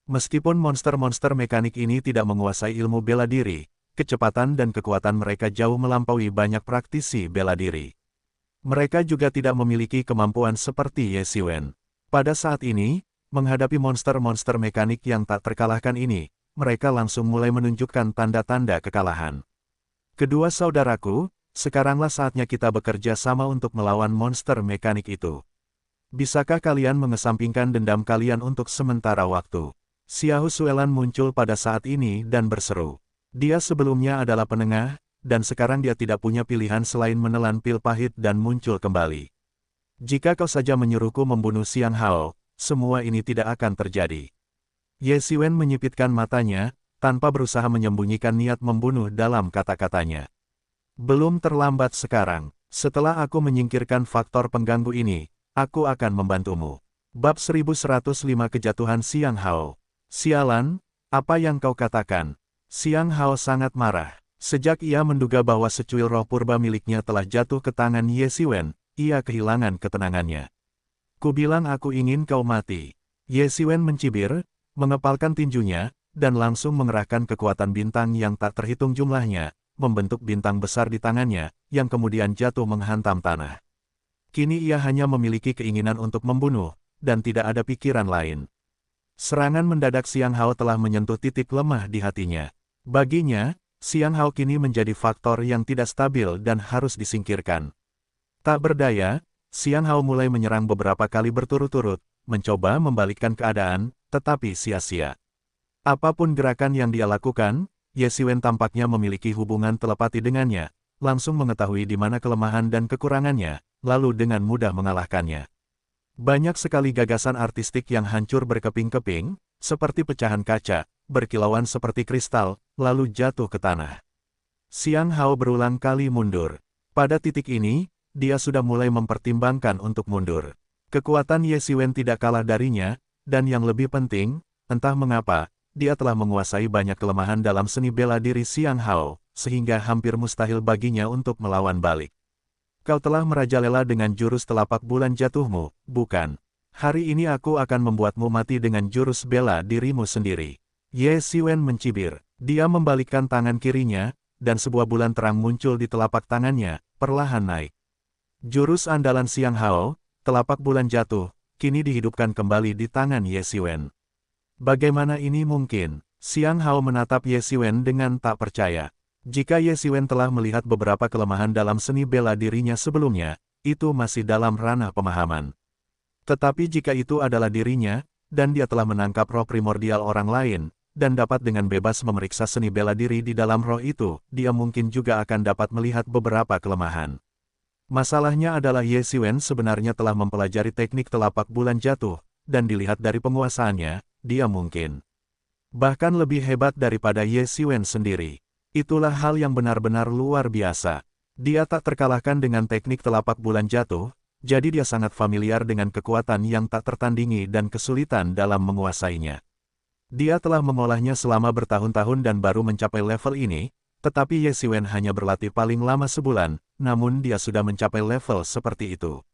Meskipun monster-monster mekanik ini tidak menguasai ilmu bela diri, kecepatan dan kekuatan mereka jauh melampaui banyak praktisi bela diri. Mereka juga tidak memiliki kemampuan seperti Ye Xiwen. Pada saat ini, menghadapi monster-monster mekanik yang tak terkalahkan ini, mereka langsung mulai menunjukkan tanda-tanda kekalahan. Kedua saudaraku, sekaranglah saatnya kita bekerja sama untuk melawan monster mekanik itu. Bisakah kalian mengesampingkan dendam kalian untuk sementara waktu? Xiahou Suelan muncul pada saat ini dan berseru. Dia sebelumnya adalah penengah, dan sekarang dia tidak punya pilihan selain menelan pil pahit dan muncul kembali. Jika kau saja menyuruhku membunuh Xiang Hao, semua ini tidak akan terjadi. Ye Xiwen menyipitkan matanya, tanpa berusaha menyembunyikan niat membunuh dalam kata-katanya. Belum terlambat sekarang, setelah aku menyingkirkan faktor pengganggu ini, aku akan membantumu. Bab 1105 Kejatuhan Xiang Hao. Sialan, apa yang kau katakan? Xiang Hao sangat marah. Sejak ia menduga bahwa secuil roh purba miliknya telah jatuh ke tangan Ye Xiwen, ia kehilangan ketenangannya. Kubilang aku ingin kau mati. Ye Xiwen mencibir, mengepalkan tinjunya, dan langsung mengerahkan kekuatan bintang yang tak terhitung jumlahnya, membentuk bintang besar di tangannya, yang kemudian jatuh menghantam tanah. Kini ia hanya memiliki keinginan untuk membunuh, dan tidak ada pikiran lain. Serangan mendadak Xiang Hao telah menyentuh titik lemah di hatinya. Baginya, Xiang Hao kini menjadi faktor yang tidak stabil dan harus disingkirkan. Tak berdaya, Xiang Hao mulai menyerang beberapa kali berturut-turut, mencoba membalikkan keadaan, tetapi sia-sia. Apapun gerakan yang dia lakukan, Ye Xiwen tampaknya memiliki hubungan telepati dengannya, langsung mengetahui di mana kelemahan dan kekurangannya, lalu dengan mudah mengalahkannya. Banyak sekali gagasan artistik yang hancur berkeping-keping, seperti pecahan kaca, berkilauan seperti kristal, lalu jatuh ke tanah. Xiang Hao berulang kali mundur. Pada titik ini, dia sudah mulai mempertimbangkan untuk mundur. Kekuatan Ye Xiwen tidak kalah darinya, dan yang lebih penting, entah mengapa, dia telah menguasai banyak kelemahan dalam seni bela diri Xiang Hao, sehingga hampir mustahil baginya untuk melawan balik. Kau telah merajalela dengan jurus telapak bulan jatuhmu, bukan? Hari ini aku akan membuatmu mati dengan jurus bela dirimu sendiri. Ye Xiwen mencibir. Dia membalikkan tangan kirinya, dan sebuah bulan terang muncul di telapak tangannya, perlahan naik. Jurus andalan Xiang Hao, telapak bulan jatuh, kini dihidupkan kembali di tangan Ye Xiwen. Bagaimana ini mungkin? Xiang Hao menatap Ye Xiwen dengan tak percaya. Jika Ye Xiwen telah melihat beberapa kelemahan dalam seni bela dirinya sebelumnya, itu masih dalam ranah pemahaman. Tetapi jika itu adalah dirinya, dan dia telah menangkap roh primordial orang lain, dan dapat dengan bebas memeriksa seni bela diri di dalam roh itu, dia mungkin juga akan dapat melihat beberapa kelemahan. Masalahnya adalah Ye Xiwen sebenarnya telah mempelajari teknik telapak bulan jatuh, dan dilihat dari penguasaannya, dia mungkin bahkan lebih hebat daripada Ye Xiwen sendiri. Itulah hal yang benar-benar luar biasa. Dia tak terkalahkan dengan teknik telapak bulan jatuh, jadi dia sangat familiar dengan kekuatan yang tak tertandingi dan kesulitan dalam menguasainya. Dia telah mengolahnya selama bertahun-tahun dan baru mencapai level ini, tetapi Ye Xiwen hanya berlatih paling lama sebulan, namun dia sudah mencapai level seperti itu.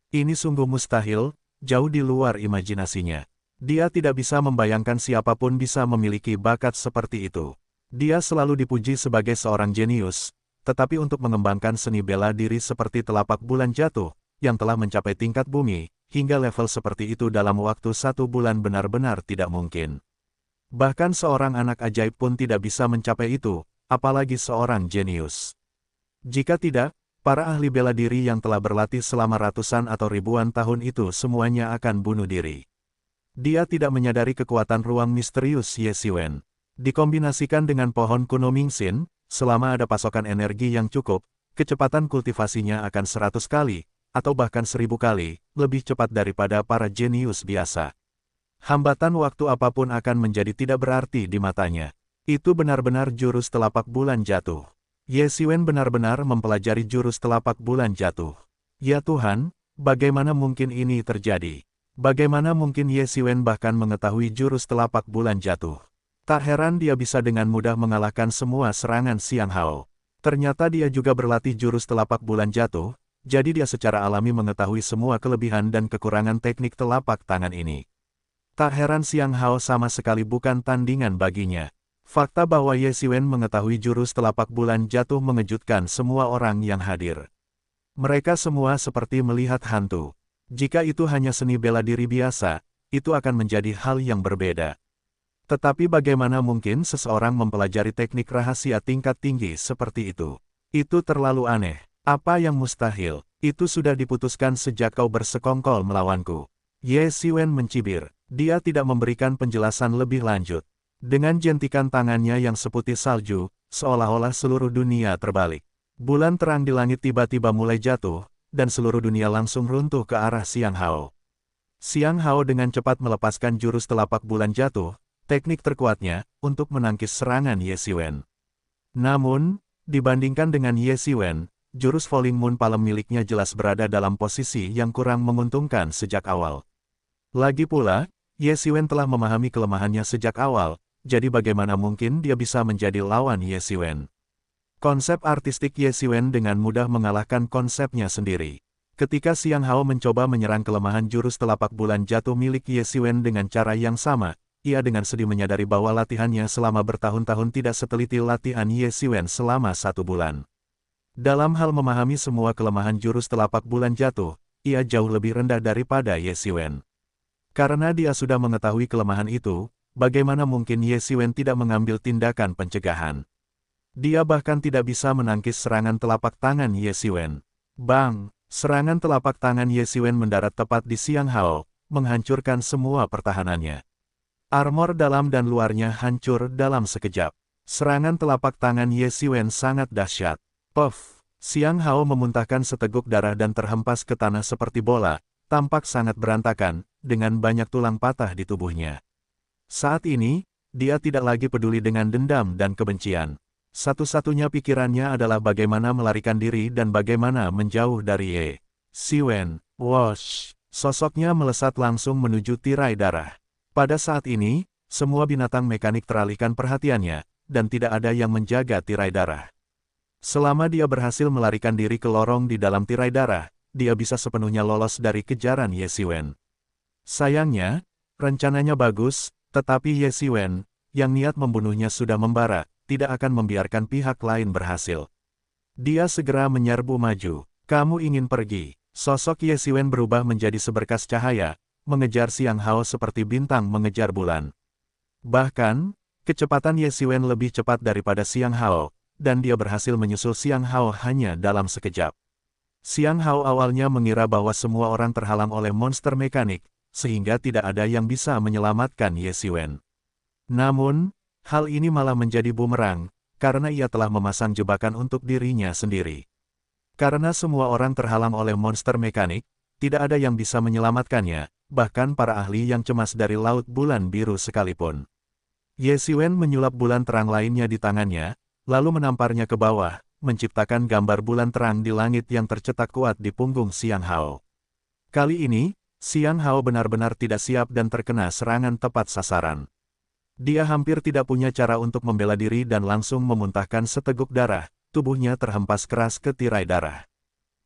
Ini sungguh mustahil, jauh di luar imajinasinya. Dia tidak bisa membayangkan siapapun bisa memiliki bakat seperti itu. Dia selalu dipuji sebagai seorang jenius, tetapi untuk mengembangkan seni bela diri seperti telapak bulan jatuh, yang telah mencapai tingkat bumi, hingga level seperti itu dalam waktu 1 bulan benar-benar tidak mungkin. Bahkan seorang anak ajaib pun tidak bisa mencapai itu, apalagi seorang jenius. Jika tidak, para ahli bela diri yang telah berlatih selama ratusan atau ribuan tahun itu semuanya akan bunuh diri. Dia tidak menyadari kekuatan ruang misterius Ye Xiwen. Dikombinasikan dengan pohon kuno Mingxin, selama ada pasokan energi yang cukup, kecepatan kultivasinya akan 100 kali, atau bahkan 1000 kali, lebih cepat daripada para jenius biasa. Hambatan waktu apapun akan menjadi tidak berarti di matanya. Itu benar-benar jurus telapak bulan jatuh. Ye Xiwen benar-benar mempelajari jurus telapak bulan jatuh. Ya Tuhan, bagaimana mungkin ini terjadi? Bagaimana mungkin Ye Xiwen bahkan mengetahui jurus telapak bulan jatuh? Tak heran dia bisa dengan mudah mengalahkan semua serangan Xiang Hao. Ternyata dia juga berlatih jurus telapak bulan jatuh, jadi dia secara alami mengetahui semua kelebihan dan kekurangan teknik telapak tangan ini. Tak heran Xiang Hao sama sekali bukan tandingan baginya. Fakta bahwa Ye Xiwen mengetahui jurus telapak bulan jatuh mengejutkan semua orang yang hadir. Mereka semua seperti melihat hantu. Jika itu hanya seni bela diri biasa, itu akan menjadi hal yang berbeda. Tetapi bagaimana mungkin seseorang mempelajari teknik rahasia tingkat tinggi seperti itu? Itu terlalu aneh. Apa yang mustahil? Itu sudah diputuskan sejak kau bersekongkol melawanku. Ye Xiwen mencibir. Dia tidak memberikan penjelasan lebih lanjut. Dengan jentikan tangannya yang seputih salju, seolah-olah seluruh dunia terbalik. Bulan terang di langit tiba-tiba mulai jatuh, dan seluruh dunia langsung runtuh ke arah Xiang Hao. Xiang Hao dengan cepat melepaskan jurus telapak bulan jatuh, teknik terkuatnya, untuk menangkis serangan Ye Xiwen. Namun, dibandingkan dengan Ye Xiwen, jurus Falling Moon Palem miliknya jelas berada dalam posisi yang kurang menguntungkan sejak awal. Lagi pula, Ye Xiwen telah memahami kelemahannya sejak awal, jadi bagaimana mungkin dia bisa menjadi lawan Ye Xiwen? Konsep artistik Ye Xiwen dengan mudah mengalahkan konsepnya sendiri. Ketika Xiang Hao mencoba menyerang kelemahan jurus telapak bulan jatuh milik Ye Xiwen dengan cara yang sama, ia dengan sedih menyadari bahwa latihannya selama bertahun-tahun tidak seteliti latihan Ye Xiwen selama 1 bulan. Dalam hal memahami semua kelemahan jurus telapak bulan jatuh, ia jauh lebih rendah daripada Ye Xiwen. Karena dia sudah mengetahui kelemahan itu, bagaimana mungkin Ye Xiwen tidak mengambil tindakan pencegahan? Dia bahkan tidak bisa menangkis serangan telapak tangan Ye Xiwen. Bang! Serangan telapak tangan Ye Xiwen mendarat tepat di Xiang Hao, menghancurkan semua pertahanannya. Armor dalam dan luarnya hancur dalam sekejap. Serangan telapak tangan Ye Xiwen sangat dahsyat. Puff! Xiang Hao memuntahkan seteguk darah dan terhempas ke tanah seperti bola, tampak sangat berantakan, dengan banyak tulang patah di tubuhnya. Saat ini, dia tidak lagi peduli dengan dendam dan kebencian. Satu-satunya pikirannya adalah bagaimana melarikan diri dan bagaimana menjauh dari Ye Xiwen. Wosh! Sosoknya melesat langsung menuju tirai darah. Pada saat ini, semua binatang mekanik teralihkan perhatiannya, dan tidak ada yang menjaga tirai darah. Selama dia berhasil melarikan diri ke lorong di dalam tirai darah, dia bisa sepenuhnya lolos dari kejaran Ye Xiwen. Sayangnya, rencananya bagus, tetapi Ye Xiwen, yang niat membunuhnya sudah membara, tidak akan membiarkan pihak lain berhasil. Dia segera menyerbu maju. Kamu ingin pergi? Sosok Ye Xiwen berubah menjadi seberkas cahaya, mengejar Xiang Hao seperti bintang mengejar bulan. Bahkan, kecepatan Ye Xiwen lebih cepat daripada Xiang Hao, dan dia berhasil menyusul Xiang Hao hanya dalam sekejap. Xiang Hao awalnya mengira bahwa semua orang terhalang oleh monster mekanik, sehingga tidak ada yang bisa menyelamatkan Ye Xiwen. Namun, hal ini malah menjadi bumerang, karena ia telah memasang jebakan untuk dirinya sendiri. Karena semua orang terhalang oleh monster mekanik, tidak ada yang bisa menyelamatkannya, bahkan para ahli yang cemas dari Laut Bulan Biru sekalipun. Ye Xiwen menyulap bulan terang lainnya di tangannya, lalu menamparnya ke bawah, menciptakan gambar bulan terang di langit yang tercetak kuat di punggung Xiang Hao. Kali ini, Xiang Hao benar-benar tidak siap dan terkena serangan tepat sasaran. Dia hampir tidak punya cara untuk membela diri dan langsung memuntahkan seteguk darah, tubuhnya terhempas keras ke tirai darah.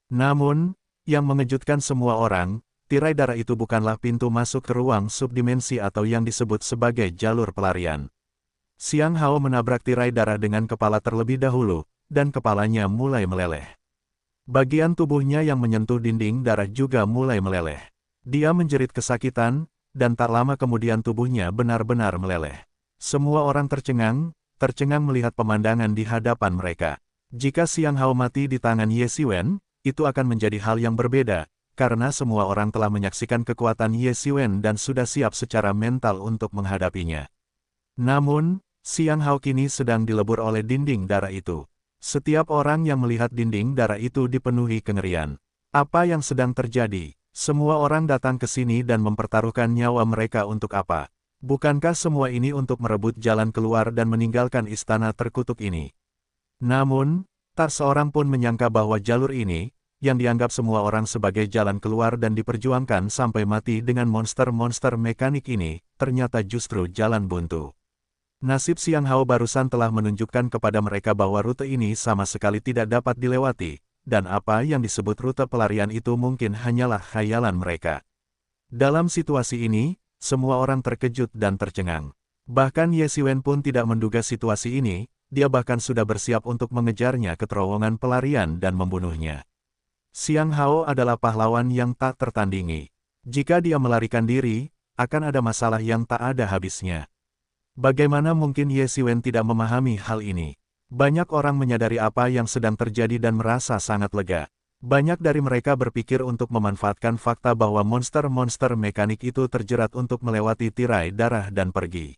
Namun, yang mengejutkan semua orang, tirai darah itu bukanlah pintu masuk ke ruang subdimensi atau yang disebut sebagai jalur pelarian. Xiang Hao menabrak tirai darah dengan kepala terlebih dahulu, dan kepalanya mulai meleleh. Bagian tubuhnya yang menyentuh dinding darah juga mulai meleleh. Dia menjerit kesakitan, dan tak lama kemudian tubuhnya benar-benar meleleh. Semua orang tercengang melihat pemandangan di hadapan mereka. Jika Xiang Hao mati di tangan Ye Xiwen, itu akan menjadi hal yang berbeda, karena semua orang telah menyaksikan kekuatan Ye Xiwen dan sudah siap secara mental untuk menghadapinya. Namun, Xiang Hao kini sedang dilebur oleh dinding darah itu. Setiap orang yang melihat dinding darah itu dipenuhi kengerian. Apa yang sedang terjadi? Semua orang datang ke sini dan mempertaruhkan nyawa mereka untuk apa? Bukankah semua ini untuk merebut jalan keluar dan meninggalkan istana terkutuk ini? Namun, tak seorang pun menyangka bahwa jalur ini, yang dianggap semua orang sebagai jalan keluar dan diperjuangkan sampai mati dengan monster-monster mekanik ini, ternyata justru jalan buntu. Nasib Xiang Hao barusan telah menunjukkan kepada mereka bahwa rute ini sama sekali tidak dapat dilewati, dan apa yang disebut rute pelarian itu mungkin hanyalah khayalan mereka. Dalam situasi ini, semua orang terkejut dan tercengang. Bahkan Ye Xiwen pun tidak menduga situasi ini, dia bahkan sudah bersiap untuk mengejarnya ke terowongan pelarian dan membunuhnya. Xiang Hao adalah pahlawan yang tak tertandingi. Jika dia melarikan diri, akan ada masalah yang tak ada habisnya. Bagaimana mungkin Ye Xiwen tidak memahami hal ini? Banyak orang menyadari apa yang sedang terjadi dan merasa sangat lega. Banyak dari mereka berpikir untuk memanfaatkan fakta bahwa monster-monster mekanik itu terjerat untuk melewati tirai darah dan pergi.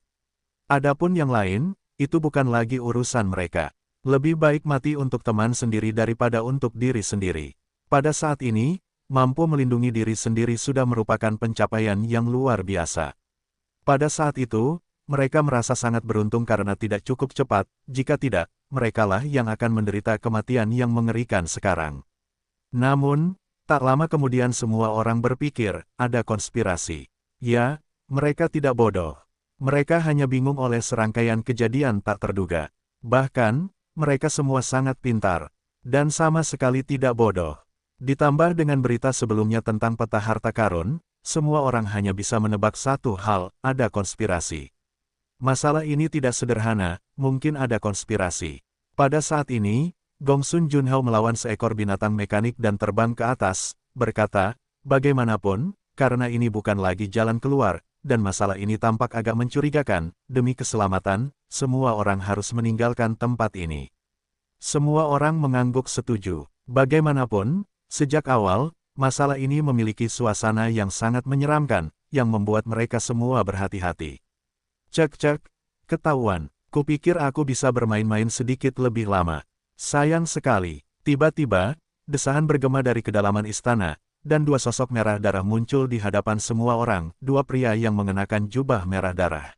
Adapun yang lain, itu bukan lagi urusan mereka. Lebih baik mati untuk teman sendiri daripada untuk diri sendiri. Pada saat ini, mampu melindungi diri sendiri sudah merupakan pencapaian yang luar biasa. Pada saat itu, mereka merasa sangat beruntung karena tidak cukup cepat, jika tidak, merekalah yang akan menderita kematian yang mengerikan sekarang. Namun, tak lama kemudian semua orang berpikir, ada konspirasi. Ya, mereka tidak bodoh. Mereka hanya bingung oleh serangkaian kejadian tak terduga. Bahkan, mereka semua sangat pintar, dan sama sekali tidak bodoh. Ditambah dengan berita sebelumnya tentang peta harta karun, semua orang hanya bisa menebak satu hal, ada konspirasi. Masalah ini tidak sederhana, mungkin ada konspirasi. Pada saat ini, Gongsun Junhao melawan seekor binatang mekanik dan terbang ke atas, berkata, bagaimanapun, karena ini bukan lagi jalan keluar, dan masalah ini tampak agak mencurigakan, demi keselamatan, semua orang harus meninggalkan tempat ini. Semua orang mengangguk setuju. Bagaimanapun, sejak awal, masalah ini memiliki suasana yang sangat menyeramkan, yang membuat mereka semua berhati-hati. Cek, ketahuan. Kupikir aku bisa bermain-main sedikit lebih lama. Sayang sekali. Tiba-tiba, desahan bergema dari kedalaman istana, dan dua sosok merah darah muncul di hadapan semua orang, dua pria yang mengenakan jubah merah darah.